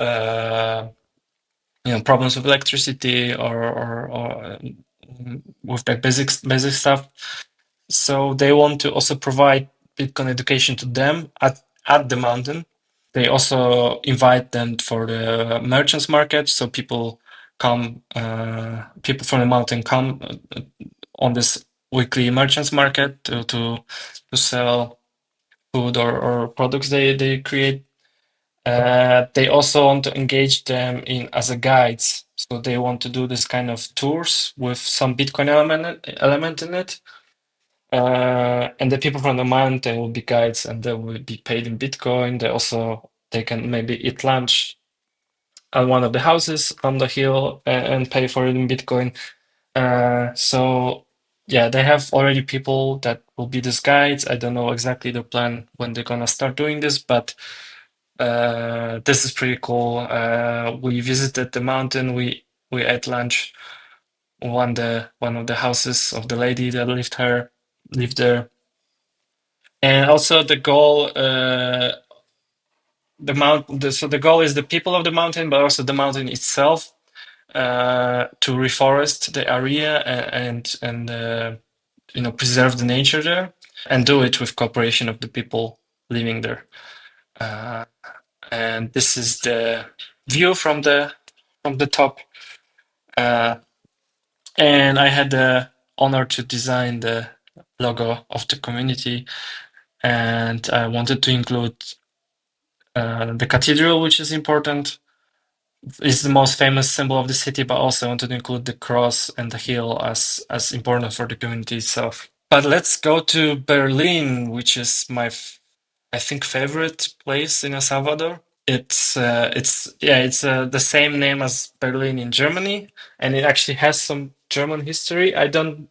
problems with electricity or with the basic stuff. So they want to also provide Bitcoin education to them at the mountain. They also invite them for the merchants market, so people people from the mountain come on this weekly merchants market to sell food or products they create. They also want to engage them in as a guides, so they want to do this kind of tours with some Bitcoin element in it. And the people from the mountain will be guides, and they will be paid in Bitcoin. They can maybe eat lunch at one of the houses on the hill and pay for it in Bitcoin. So yeah, they have already people that will be these guides. I don't know exactly the plan when they're gonna start doing this, but this is pretty cool. We visited the mountain. We ate lunch one of the houses of the lady that lived there. And also the goal, so the goal is the people of the mountain, but also the mountain itself, to reforest the area and preserve the nature there, and do it with cooperation of the people living there. Uh, and this is the view from the top. Uh, and I had the honor to design the logo of the community, and I wanted to include the cathedral, which is important, is the most famous symbol of the city, but also I wanted to include the cross and the hill as important for the community itself. But let's go to Berlin, which is I think, favorite place in El Salvador. It's the same name as Berlin in Germany, and it actually has some German history. I don't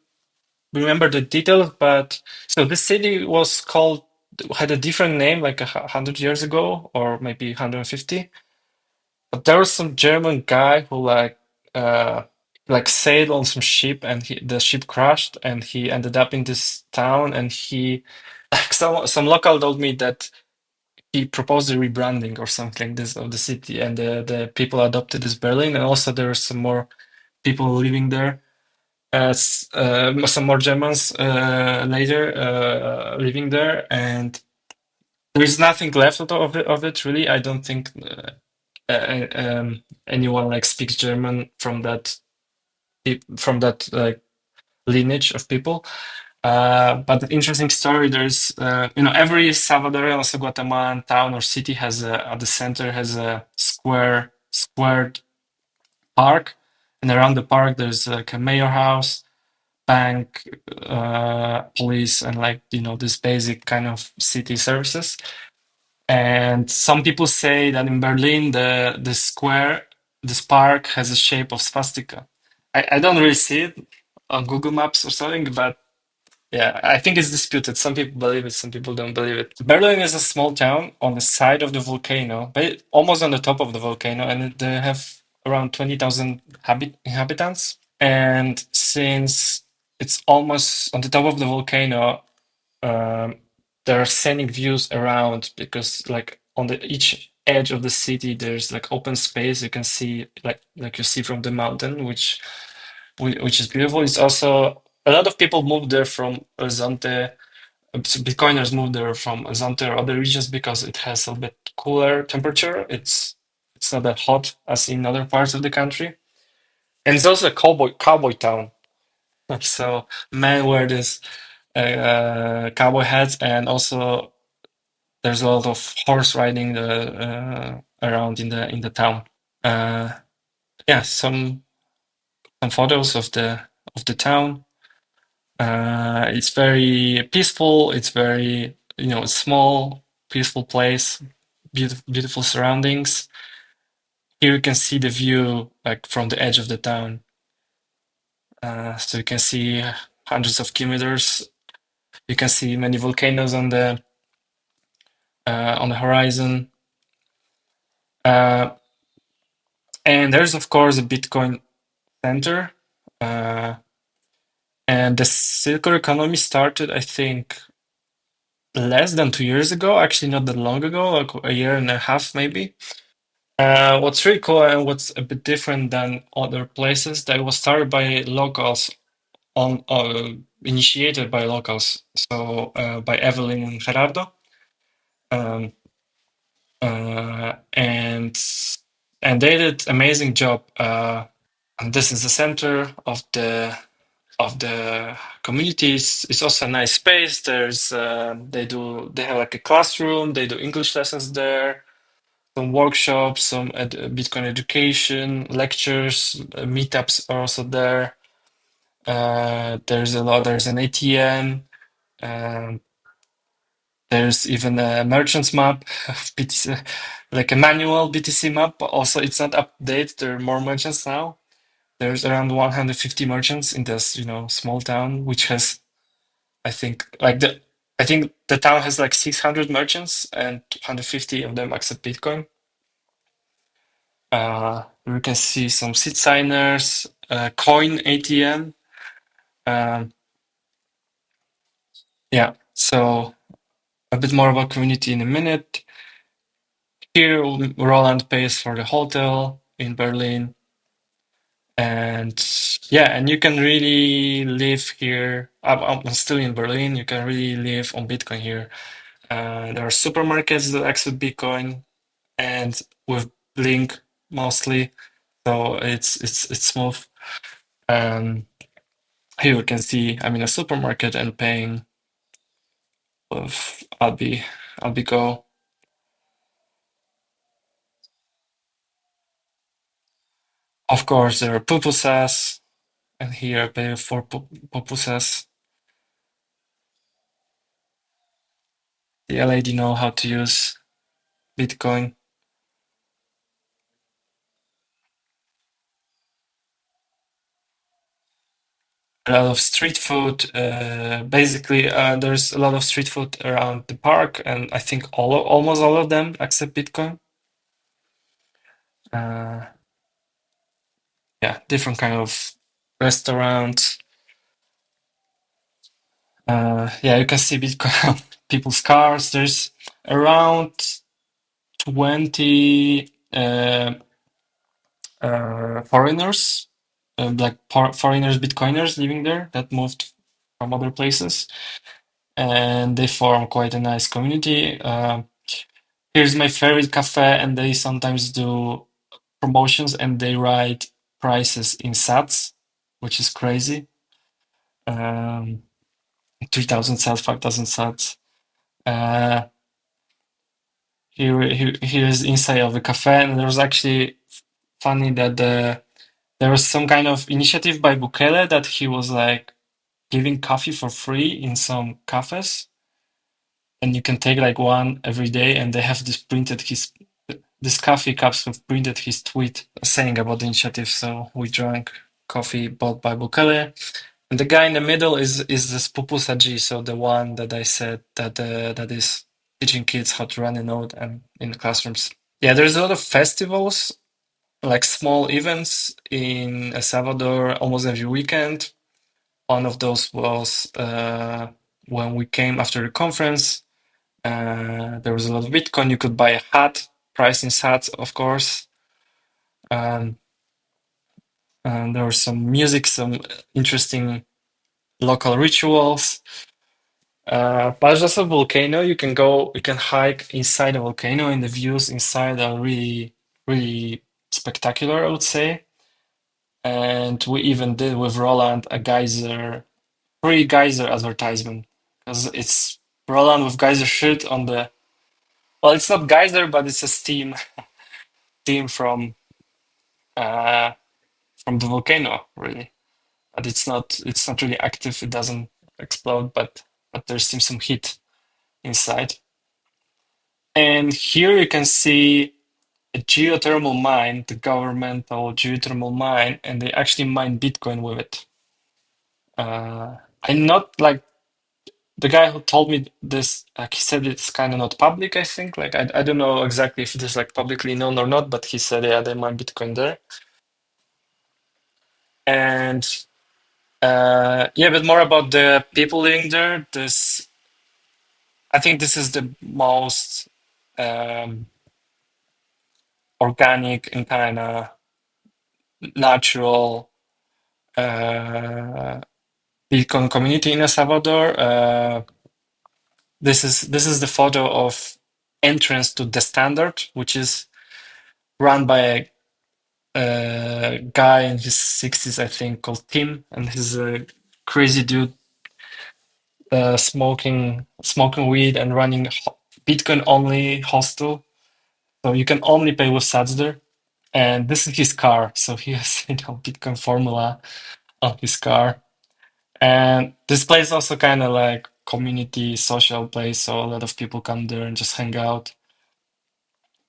remember the details, but so this city had a different name like 100 years ago, or maybe 150. But there was some German guy who sailed on some ship, and the ship crashed, and he ended up in this town, and he like some local told me that he proposed a rebranding or something like this of the city, and the people adopted this Berlin, and also there are some more people living there. Some more Germans later living there, and there is nothing left of it really. I don't think anyone like speaks German from that like lineage of people. But the interesting story, there's every Salvadorian, also Guatemalan town or city has at the center has a squared park, and around the park there's like a mayor house, bank, police, and like this basic kind of city services. And some people say that in Berlin the square, this park has a shape of swastika. I don't really see it on Google Maps or something, but yeah, I think it's disputed. Some people believe it, some people don't believe it. Berlin is a small town on the side of the volcano, but almost on the top of the volcano, and they have around 20,000 inhabitants. And since it's almost on the top of the volcano, um, there are scenic views around because, like, on the each edge of the city, there's like open space you can see, like you see from the mountain, which is beautiful. It's also a lot of people moved there from Saunter. Bitcoiners moved there from Saunter or other regions because it has a bit cooler temperature. It's not that hot as in other parts of the country, and it's also a cowboy town. So men wear this cowboy hats, and also there's a lot of horse riding around in the town. Uh, yeah, some photos of the town. It's very peaceful. It's very, small, peaceful place, beautiful surroundings. Here you can see the view like from the edge of the town. So you can see hundreds of kilometers. You can see many volcanoes on the horizon. Uh, and there's of course a Bitcoin center. Uh, and the circular economy started, I think, less than 2 years ago, actually not that long ago, like a year and a half maybe. What's really cool and what's a bit different than other places, that it was started by locals on initiated by locals, so by Evelyn and Gerardo, um, and they did amazing job. And this is the center of the communities. It's also a nice space. There's they have like a classroom. They do English lessons there, some workshops, some Bitcoin education, lectures, meetups are also there. There's an ATM. Um, there's even a merchant's map of BTC, like a manual BTC map. But also, it's not updated. There are more merchants now. There's around 150 merchants in this, small town, which has, I think the town has like 600 merchants, and 250 of them accept Bitcoin. You can see some seat signers, coin ATM. Um, yeah, so a bit more about community in a minute. Here, Roland pays for the hotel in Berlin. And yeah, and you can really live here. I'm still in Berlin. You can really live on Bitcoin here. There are supermarkets that accept Bitcoin and with Link mostly. So it's smooth. Um, Here you can see I'm in a supermarket and paying with Alby Go. Of course, there are pupusas, and here I pay for pupusas. The lady know how to use Bitcoin. A lot of street food. Basically, there's a lot of street food around the park, and I think almost all of them accept Bitcoin. Uh, yeah, different kind of restaurants. Yeah, you can see Bitcoin on people's cars. There's around 20 foreigners, foreigners, Bitcoiners living there that moved from other places, and they form quite a nice community. Here's my favorite cafe, and they sometimes do promotions and they write prices in sats, which is crazy. Um, 3,000 sats, 5,000 sats. Uh, here is inside of the cafe, and there was actually funny that there was some kind of initiative by Bukele that he was like giving coffee for free in some cafes, and you can take like one every day, and they have this coffee cups have printed his tweet saying about the initiative. So we drank coffee bought by Bukele. And the guy in the middle is this pupusa G, so the one that I said that is teaching kids how to run a node and in the classrooms. Yeah, there's a lot of festivals, like small events in El Salvador almost every weekend. One of those was when we came after the conference. There was a lot of Bitcoin. You could buy a hat, price in sats, of course. Um, and there was some music, some interesting local rituals. But there's also a volcano. You can hike inside a volcano, and the views inside are really, really spectacular, I would say. And we even did with Roland a free geyser advertisement, because it's Roland with geyser shirt on the. Well, it's not geyser, but it's a steam uh, from the volcano, really. But it's not really active. It doesn't explode, but there's still some heat inside. And here you can see a geothermal mine, the governmental geothermal mine, and they actually mine Bitcoin with it. I'm not like the guy who told me this, like he said it's kind of not public, I think. Like I don't know exactly if it is like publicly known or not, but he said yeah, they mine Bitcoin there. And yeah, but more about the people living there. This I think this is the most um, organic and kind of natural uh, Bitcoin community in El Salvador. This is the photo of entrance to the Standard, which is run by a guy in his 60s, I think, called Tim, and he's a crazy dude smoking weed and running Bitcoin only hostel. So you can only pay with Sats there. And this is his car, so he has Bitcoin formula on his car. And this place also kind of like community social place, so a lot of people come there and just hang out.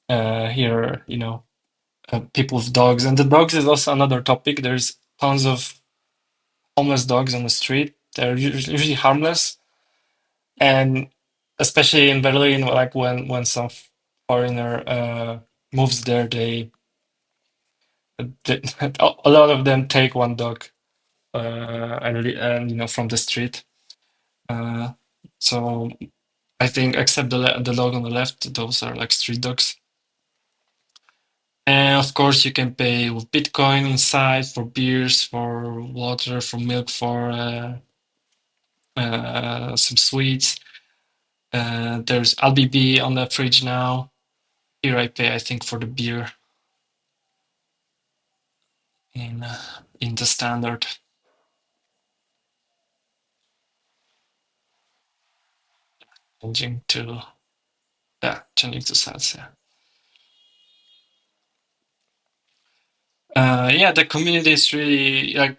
Here, people with dogs, and the dogs is also another topic. There's tons of homeless dogs on the street. They're usually harmless, and especially in Berlin, like when some foreigner moves there, they a lot of them take one dog and from the street. Uh, so I think except the dog on the left, those are like street dogs. And of course, you can pay with Bitcoin inside for beers, for water, for milk, for some sweets. There's Alby on the fridge now. Here I pay, I think, for the beer in the Standard. Changing to changing to Sats. Yeah, the community is really like.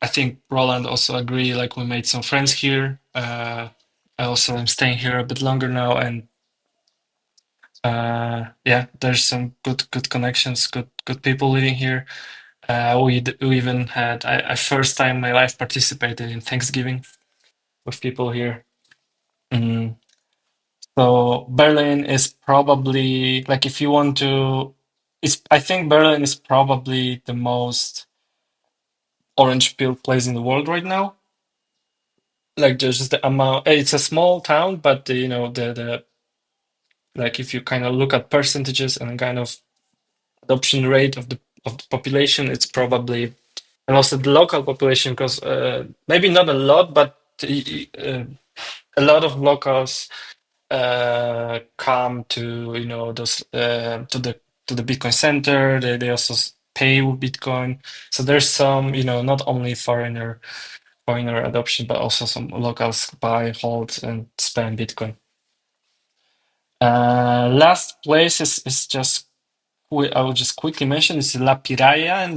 I think Roland also agree. Like we made some friends here. I also am staying here a bit longer now, and yeah, there's some good connections, good people living here. We even had I first time in my life participated in Thanksgiving with people here. Mm. So Berlin is probably like if you want to, it's I think Berlin is probably the most orange pill place in the world right now. Like there's just the amount. It's a small town, but the like if you kind of look at percentages and kind of adoption rate of the population, it's probably and also the local population because maybe not a lot, but a lot of locals come to those to the Bitcoin center. They also pay with Bitcoin. So there's some not only Bitcoiner adoption, but also some locals buy, hold, and spend Bitcoin. Last place is just I will just quickly mention is La Piraya, and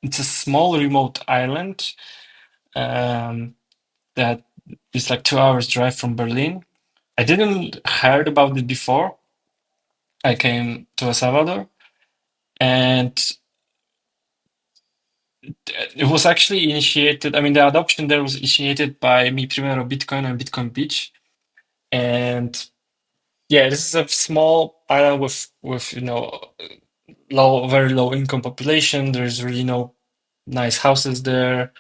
it's a small remote island that is like 2 hours drive from Berlin. I didn't heard about it before I came to El Salvador, and it was actually initiated. I mean, the adoption there was initiated by Mi Primero Bitcoin and Bitcoin Beach, and yeah, this is a small island with very low income population. There's really no nice houses there.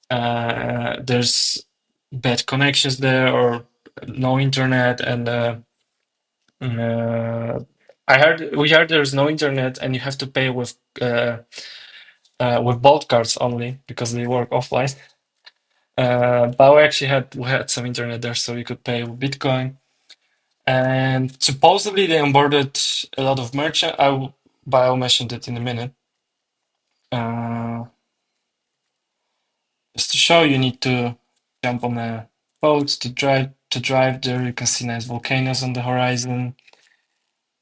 There's bad connections there or no internet, and uh, we heard there's no internet, and you have to pay with Bolt cards only because they work offline. But we had some internet there, so we could pay with Bitcoin. And supposedly they onboarded a lot of merchant. But I'll mention it in a minute. Uh, just to show, you need to jump on a boat to drive there. You can see nice volcanoes on the horizon.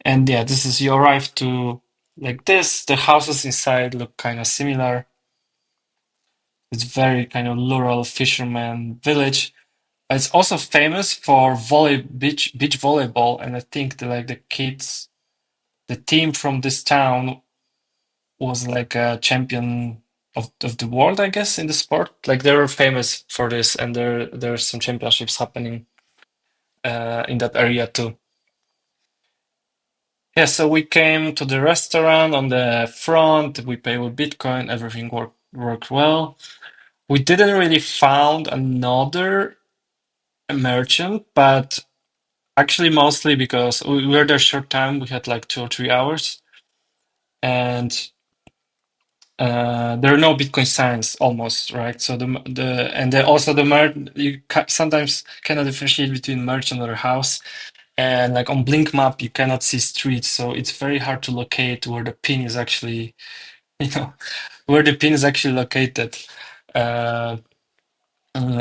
And yeah, this is you arrive to like this. The houses inside look kind of similar. It's very kind of rural fisherman village. It's also famous for beach volleyball, and I think the kids, the team from this town was like a champion of the world, I guess, in the sport. Like they were famous for this, and there's some championships happening in that area too. Yeah, so we came to the restaurant on the front. We pay with Bitcoin. Everything worked well. We didn't really found another merchant, but actually mostly because we were there short time. We had like 2 or 3 hours, and there are no Bitcoin signs almost, right? So also the you sometimes cannot differentiate between merchant or house, and like on Blink map you cannot see streets, so it's very hard to locate where the pin is actually, you know, where the pin is actually located. Uh,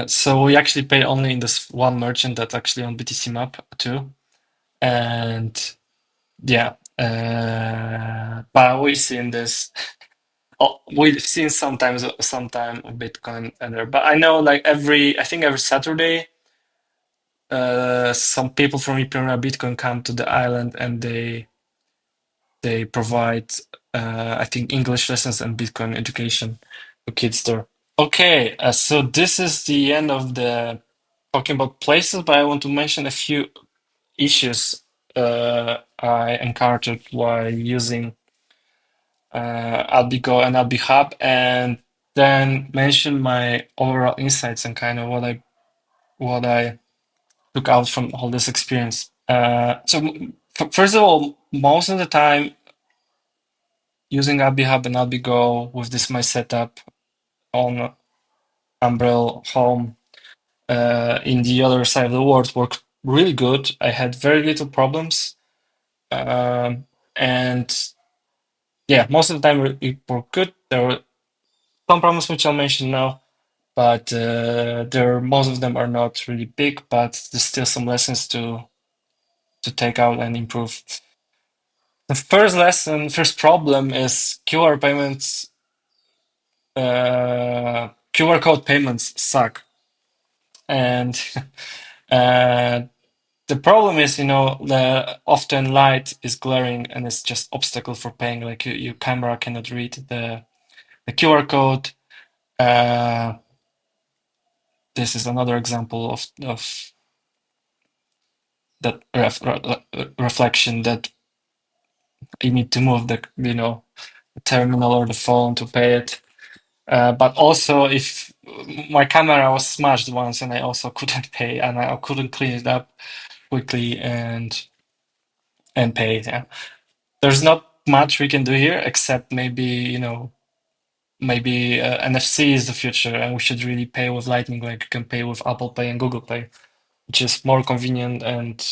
so we actually pay only in this one merchant that's actually on BTC map too, and yeah, but we've seen this. Oh, we've seen sometime Bitcoin and there, but I know like I think every Saturday, some people from Imperial Bitcoin come to the island and they provide, I think, English lessons and Bitcoin education to kids there. Okay, so this is the end of the talking about places, but I want to mention a few issues I encountered while using Alby Go and Alby Hub, and then mention my overall insights and kind of what I took out from all this experience. First of all, most of the time using Alby Hub and Alby Go with this my setup on Umbrel home in the other side of the world worked really good. I had very little problems, and yeah, most of the time it worked good. There were some problems which I'll mention now, but most of them are not really big, but there's still some lessons to take out and improve. The first problem is QR payments. QR code payments suck, and uh, the problem is, the often light is glaring and it's just obstacle for paying. Like your camera cannot read the QR code. Uh, this is another example of that reflection that you need to move the terminal or the phone to pay it. But also, if my camera was smashed once and I also couldn't pay and I couldn't clean it up quickly and pay it. Yeah. There's not much we can do here except maybe NFC is the future and we should really pay with Lightning like you can pay with Apple Pay and Google Pay, which is more convenient and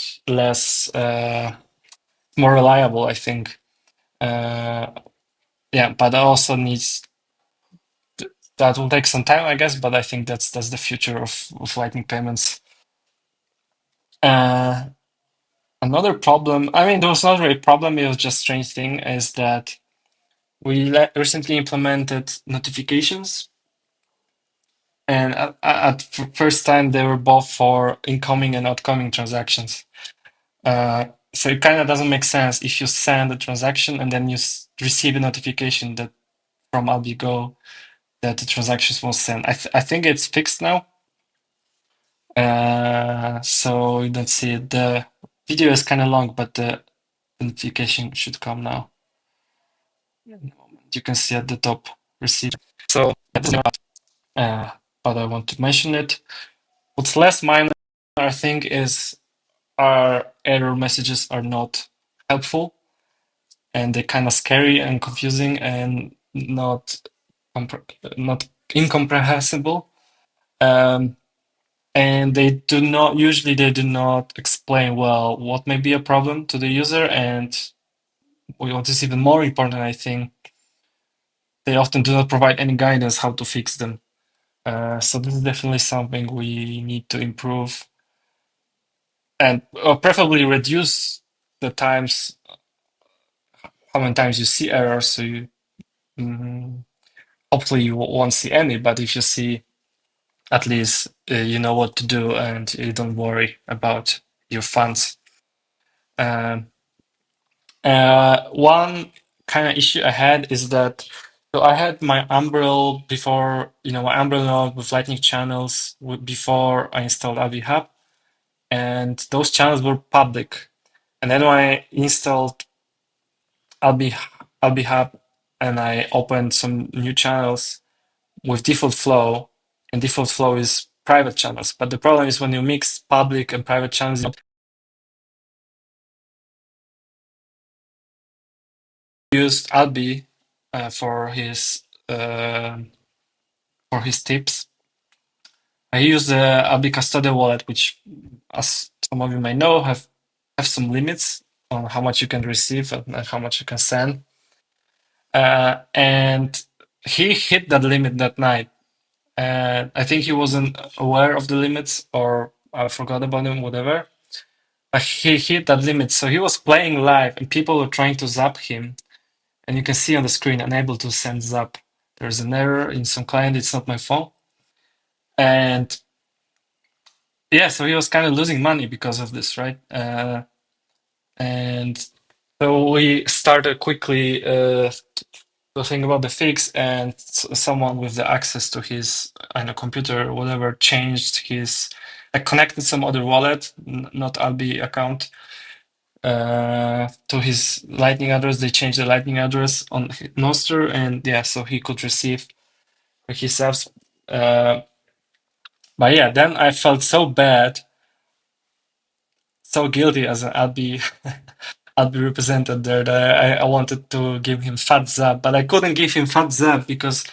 more reliable, I think. Uh, yeah, but it also needs that will take some time, I guess, but I think that's the future of Lightning payments. Uh, Another problem, I mean, there was not really a problem, it was just a strange thing, is that we recently implemented notifications, and at first time they were both for incoming and outgoing transactions. So it kind of doesn't make sense if you send a transaction and then you receive a notification that from Alby Go that the transactions was sent. I think it's fixed now. So let's see. The video is kind of long, but the notification should come now. You can see at the top receive. So that's not, but I want to mention it. What's less minor, I think, is our error messages are not helpful, and they're kind of scary and confusing and not incomprehensible. And they do not usually they do not explain well what may be a problem to the user, and what is even more important, I think, they often do not provide any guidance how to fix them. So this is definitely something we need to improve, and preferably reduce the times, how many times you see errors. So you, hopefully you won't see any, but if you see, at least you know what to do and you don't worry about your funds. Um, One kind of issue I had is that, so I had my Umbrel before, my Umbrel node with Lightning channels before I installed Alby Hub, and those channels were public. And then when I installed Alby, Alby Hub and I opened some new channels with default flow, and default flow is private channels. But the problem is when you mix public and private channels, used Alby for his tips. I use the Alby Custodial wallet, which, as some of you may know, have some limits on how much you can receive and how much you can send. And he hit that limit that night. And I think he wasn't aware of the limits, or I forgot about them, whatever. But he hit that limit. So he was playing live and people were trying to zap him. And you can see on the screen, unable to send zap. There's an error in some client. It's not my phone. And yeah, so he was kind of losing money because of this, right? And so we started quickly to think about the fix, and someone with the access to his, I know, computer or whatever changed his, connected some other wallet, not Alby account, to his Lightning address. They changed the Lightning address on Nostr, and yeah, so he could receive his apps. But yeah, then I felt so bad, so guilty as an Alby Alby represented there, that I wanted to give him fat zap, but I couldn't give him fat zap because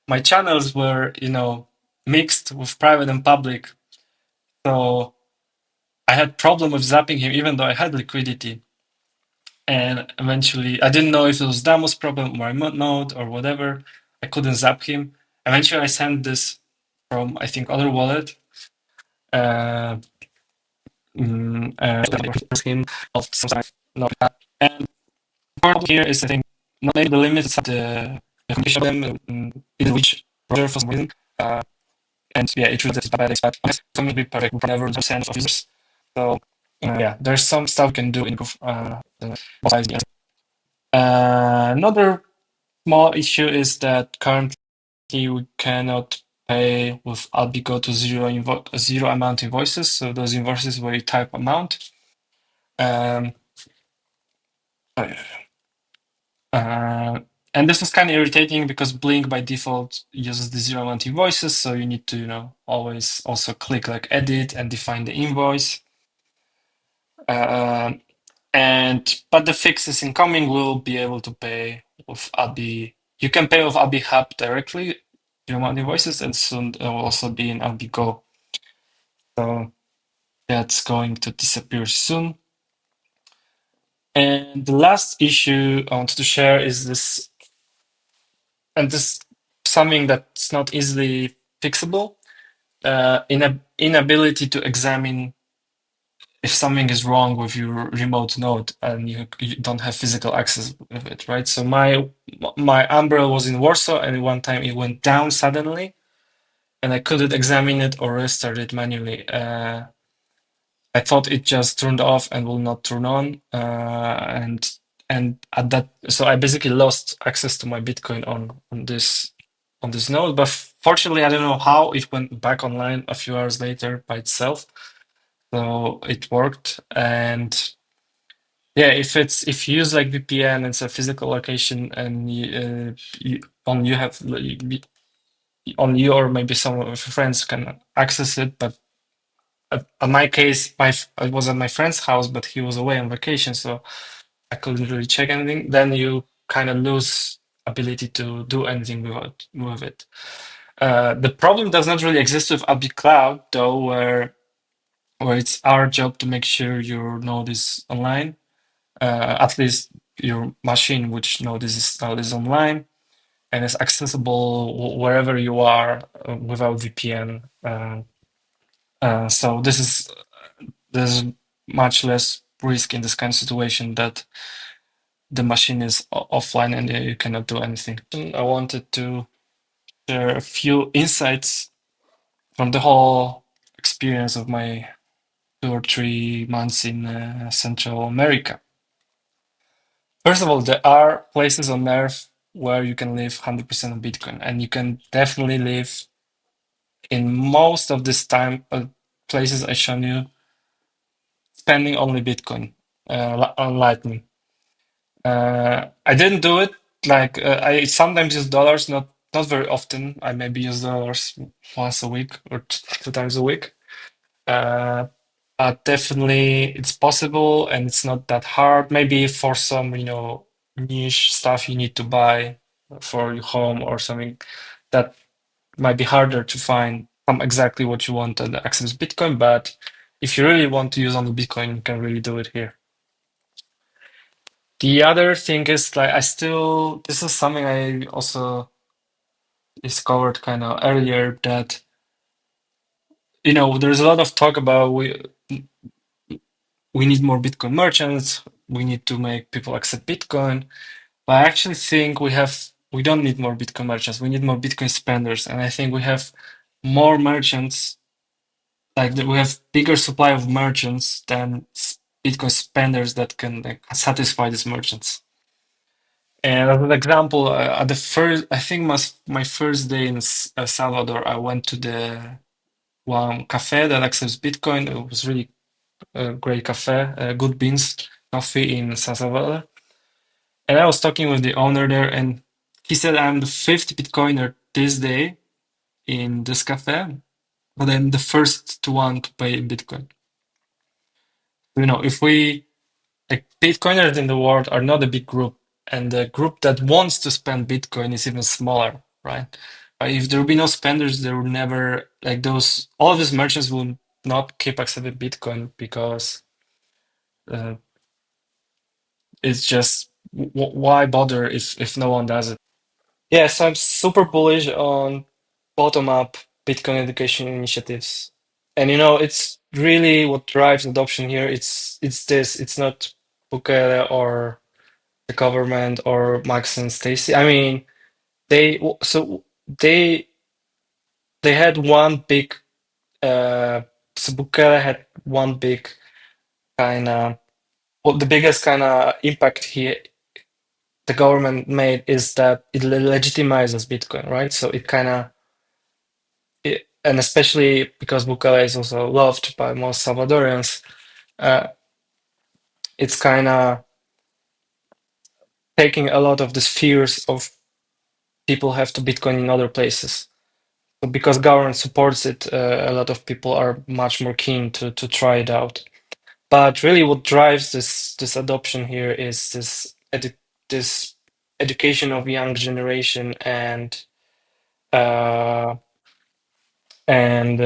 my channels were, mixed with private and public. So I had problem with zapping him even though I had liquidity. And eventually, I didn't know if it was Damo's problem or my node or whatever. I couldn't zap him. Eventually, I sent this from, I think, other wallet. Him of some side. No. And the problem here is, I think, not maybe the limits of the condition of them in which browser for some reason. And yeah, it should bad expect. Something be perfect for never percent of users. So yeah, there's some stuff you can do in another small issue is that currently we cannot pay with Albigo to zero amount invoices. So those invoices where you type amount. Um, and this is kind of irritating because Blink by default uses the zero amount invoices, so you need to, always also click like edit and define the invoice. But the fix is incoming. We'll be able to pay with Alby. You can pay with Alby Hub directly, zero amount invoices, and soon it will also be in Alby Go. So that's going to disappear soon. And the last issue I wanted to share is this, and this something that's not easily fixable. Inability to examine if something is wrong with your remote node and you don't have physical access with it, right? So my umbrella was in Warsaw, and one time it went down suddenly, and I couldn't examine it or restart it manually. I thought it just turned off and will not turn on, and at that, so I basically lost access to my Bitcoin on this node. But fortunately, I don't know how it went back online a few hours later by itself. So it worked, and yeah, if you use like VPN, it's a physical location, and you have only you or maybe some of your friends can access it. But in my case, I was at my friend's house, but he was away on vacation, so I couldn't really check anything. Then you kind of lose ability to do anything with it. The problem does not really exist with Alby Cloud, though, where it's our job to make sure your node is online, at least your machine, which node is installed, is online and is accessible wherever you are without VPN. So there's much less risk in this kind of situation that the machine is offline and you cannot do anything. I wanted to share a few insights from the whole experience of my 2 or 3 months in Central America. First of all, there are places on Earth where you can live 100% on Bitcoin, and you can definitely live in most of this time places I shown you spending only Bitcoin on Lightning. I didn't do it. Like I sometimes use dollars, not very often. I maybe use dollars once a week or 2 times a week. Uh, but definitely it's possible and it's not that hard. Maybe for some, niche stuff you need to buy for your home or something that might be harder to find exactly what you want and access Bitcoin. But if you really want to use only Bitcoin, you can really do it here. The other thing is like this is something I also discovered kind of earlier that there's a lot of talk about we need more Bitcoin merchants, we need to make people accept Bitcoin. But I actually think we don't need more Bitcoin merchants, we need more Bitcoin spenders. And I think we have more merchants, like we have bigger supply of merchants than Bitcoin spenders that can like, satisfy these merchants. And as an example, at the first, I think my first day in Salvador, I went to the one cafe that accepts Bitcoin. It was really a great cafe, good beans coffee in San Salvador. And I was talking with the owner there, and he said, I'm the fifth Bitcoiner this day in this cafe, but I'm the first one to pay in Bitcoin. If we like Bitcoiners in the world are not a big group, and the group that wants to spend Bitcoin is even smaller, right? If there will be no spenders, there will never like all of these merchants will not keep accepting Bitcoin because uh, it's just why bother if no one does it? Yeah, so I'm super bullish on bottom-up Bitcoin education initiatives. And it's really what drives adoption here. It's this. It's not Bukele or the government or Max and Stacy. I mean, they they had one big so Bukele had one big kind of the biggest kind of impact here the government made is that it legitimizes Bitcoin, right? So it kind of and especially because Bukele is also loved by most Salvadorians, uh, it's kind of taking a lot of the fears of people have to Bitcoin in other places. So because government supports it, a lot of people are much more keen to try it out. But really, what drives this adoption here is this education of young generation uh, and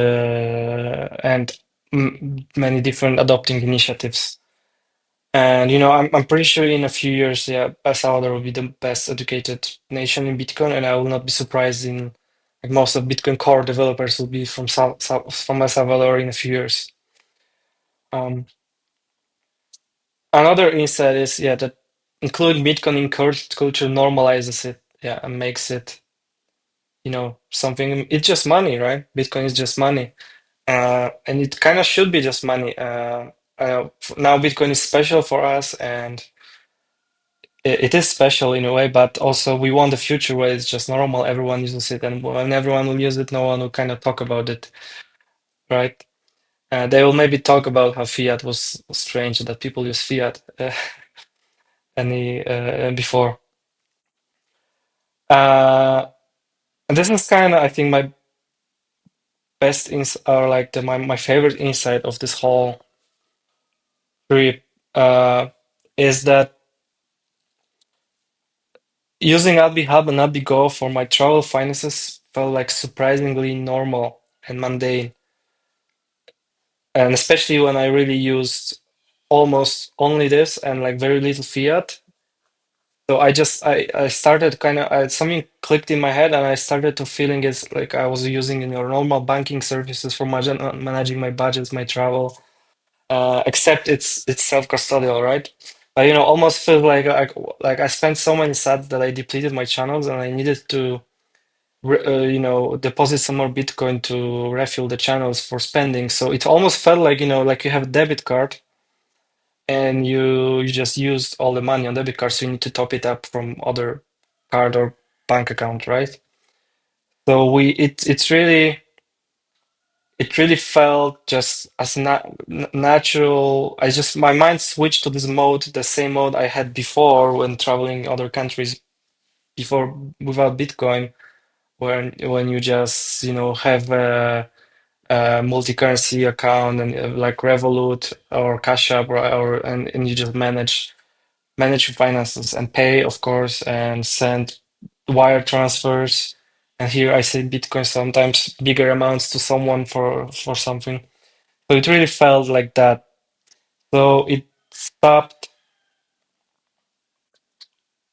many different adopting initiatives. And I'm pretty sure in a few years, yeah, El Salvador will be the best educated nation in Bitcoin, and I will not be surprised in like most of Bitcoin core developers will be from El Salvador in a few years. Um, Another insight is, yeah, that including Bitcoin in culture normalizes it, yeah, and makes it, something. It's just money, right? Bitcoin is just money, and it kind of should be just money. Now Bitcoin is special for us, and it is special in a way, but also we want the future where it's just normal. Everyone uses it, and when everyone will use it, no one will kind of talk about it, right? They will maybe talk about how fiat was strange that people use fiat any before. Uh, and this is kind of, I think, my best ins or like my favorite insight of this whole trip is that using Alby Hub and Alby Go for my travel finances felt like surprisingly normal and mundane. And especially when I really used almost only this and like very little fiat. So I started kind of something clicked in my head and I started to feeling it's like I was using normal banking services for managing my budgets, my travel. Except it's self-custodial, right? But almost feels like I spent so many sats that I depleted my channels and I needed to deposit some more Bitcoin to refuel the channels for spending. So it almost felt like like you have a debit card and you just used all the money on debit card, so you need to top it up from other card or bank account, right? So it really felt just as natural. My mind switched to this mode, the same mode I had before when traveling other countries before without Bitcoin, when you just have a multi-currency account and like Revolut or Cash App and you just manage your finances and pay, of course, and send wire transfers. And here I say Bitcoin, sometimes bigger amounts to someone for something. So it really felt like that. So it stopped.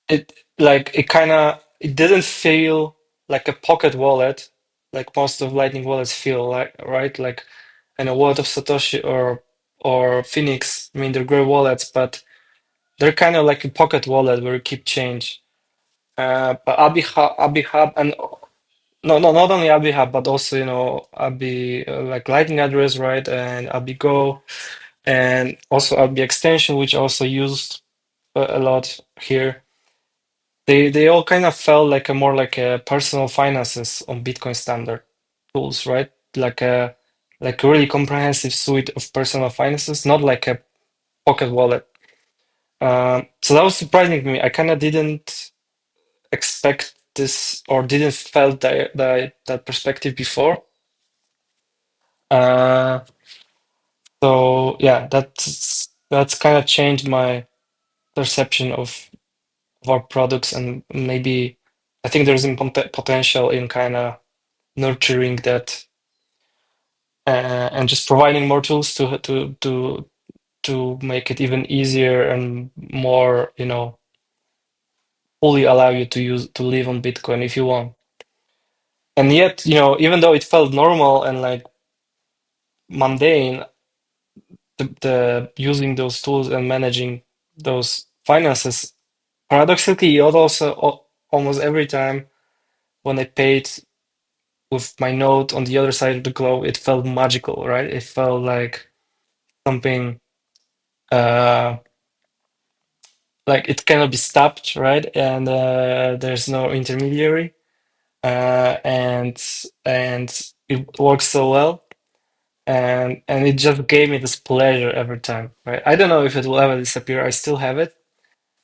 It didn't feel like a pocket wallet, like most of Lightning wallets feel like, right? Like, and a wallet of Satoshi or Phoenix. I mean, they're great wallets, but they're kind of like a pocket wallet where you keep change. But Abi Hub, and no, no, not only Abi Hub, but also Abi like Lightning address, right? And Abi Go, and also Abi extension, which also used a lot here. They all kind of felt like a more like a personal finances on Bitcoin standard tools, right? Like a really comprehensive suite of personal finances, not like a pocket wallet. So that was surprising to me. I kind of didn't expect this or didn't felt that perspective before. Uh, so yeah, that's kind of changed my perception of our products, and maybe I think there's some potential in kind of nurturing that and just providing more tools to make it even easier and more, fully allow you to live on Bitcoin if you want. And yet, even though it felt normal and like mundane, the using those tools and managing those finances, paradoxically, it also almost every time when I paid with my note on the other side of the globe, it felt magical, right? It felt like something uh like it cannot be stopped, right? And there's no intermediary, and it works so well, and it just gave me this pleasure every time, right? I don't know if it will ever disappear. I still have it.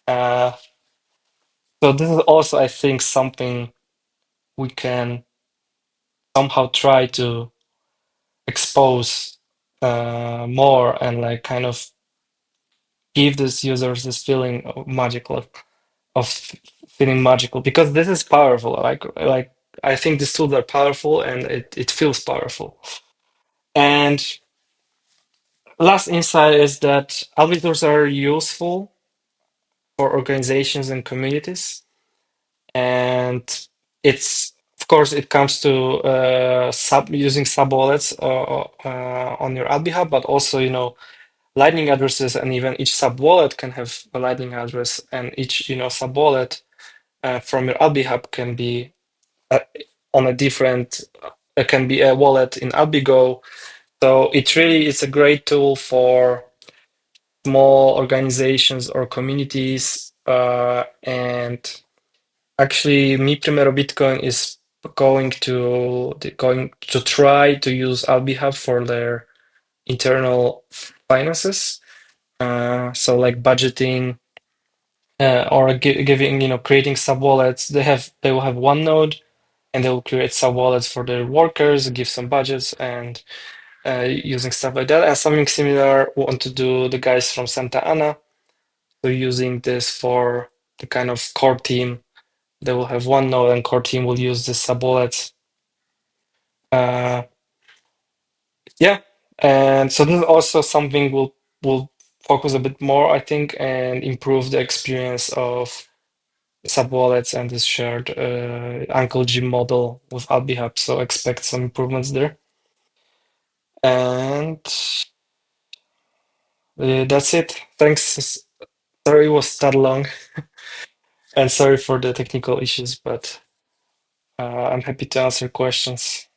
Uh, so this is also, I think, something we can somehow try to expose more and like kind of give these users this feeling of magical of feeling magical, because this is powerful. Like I think these tools are powerful and it feels powerful. And last insight is that Alby tools are useful for organizations and communities, and it's of course it comes to sub using sub wallets on your Alby hub, but also Lightning addresses, and even each sub wallet can have a Lightning address, and each sub wallet from your Alby hub can be uh, on a different. Can be a wallet in AlbiGo. So it really is a great tool for small organizations or communities. And actually, Mi Primero Bitcoin is going to try to use Alby hub for their internal finances. So like budgeting or giving, creating sub wallets. They will have one node, and they will create sub wallets for their workers, give some budgets, and using stuff like that. And something similar want to do the guys from Santa Ana. So using this for the kind of core team, they will have one node, and core team will use the sub wallets. Uh, yeah, and so this is also something we'll focus a bit more, I think, and improve the experience of sub wallets and this shared Uncle Jim model with Alby Hub. So expect some improvements there. And that's it. Thanks. Sorry it was that long, and sorry for the technical issues, but I'm happy to answer questions.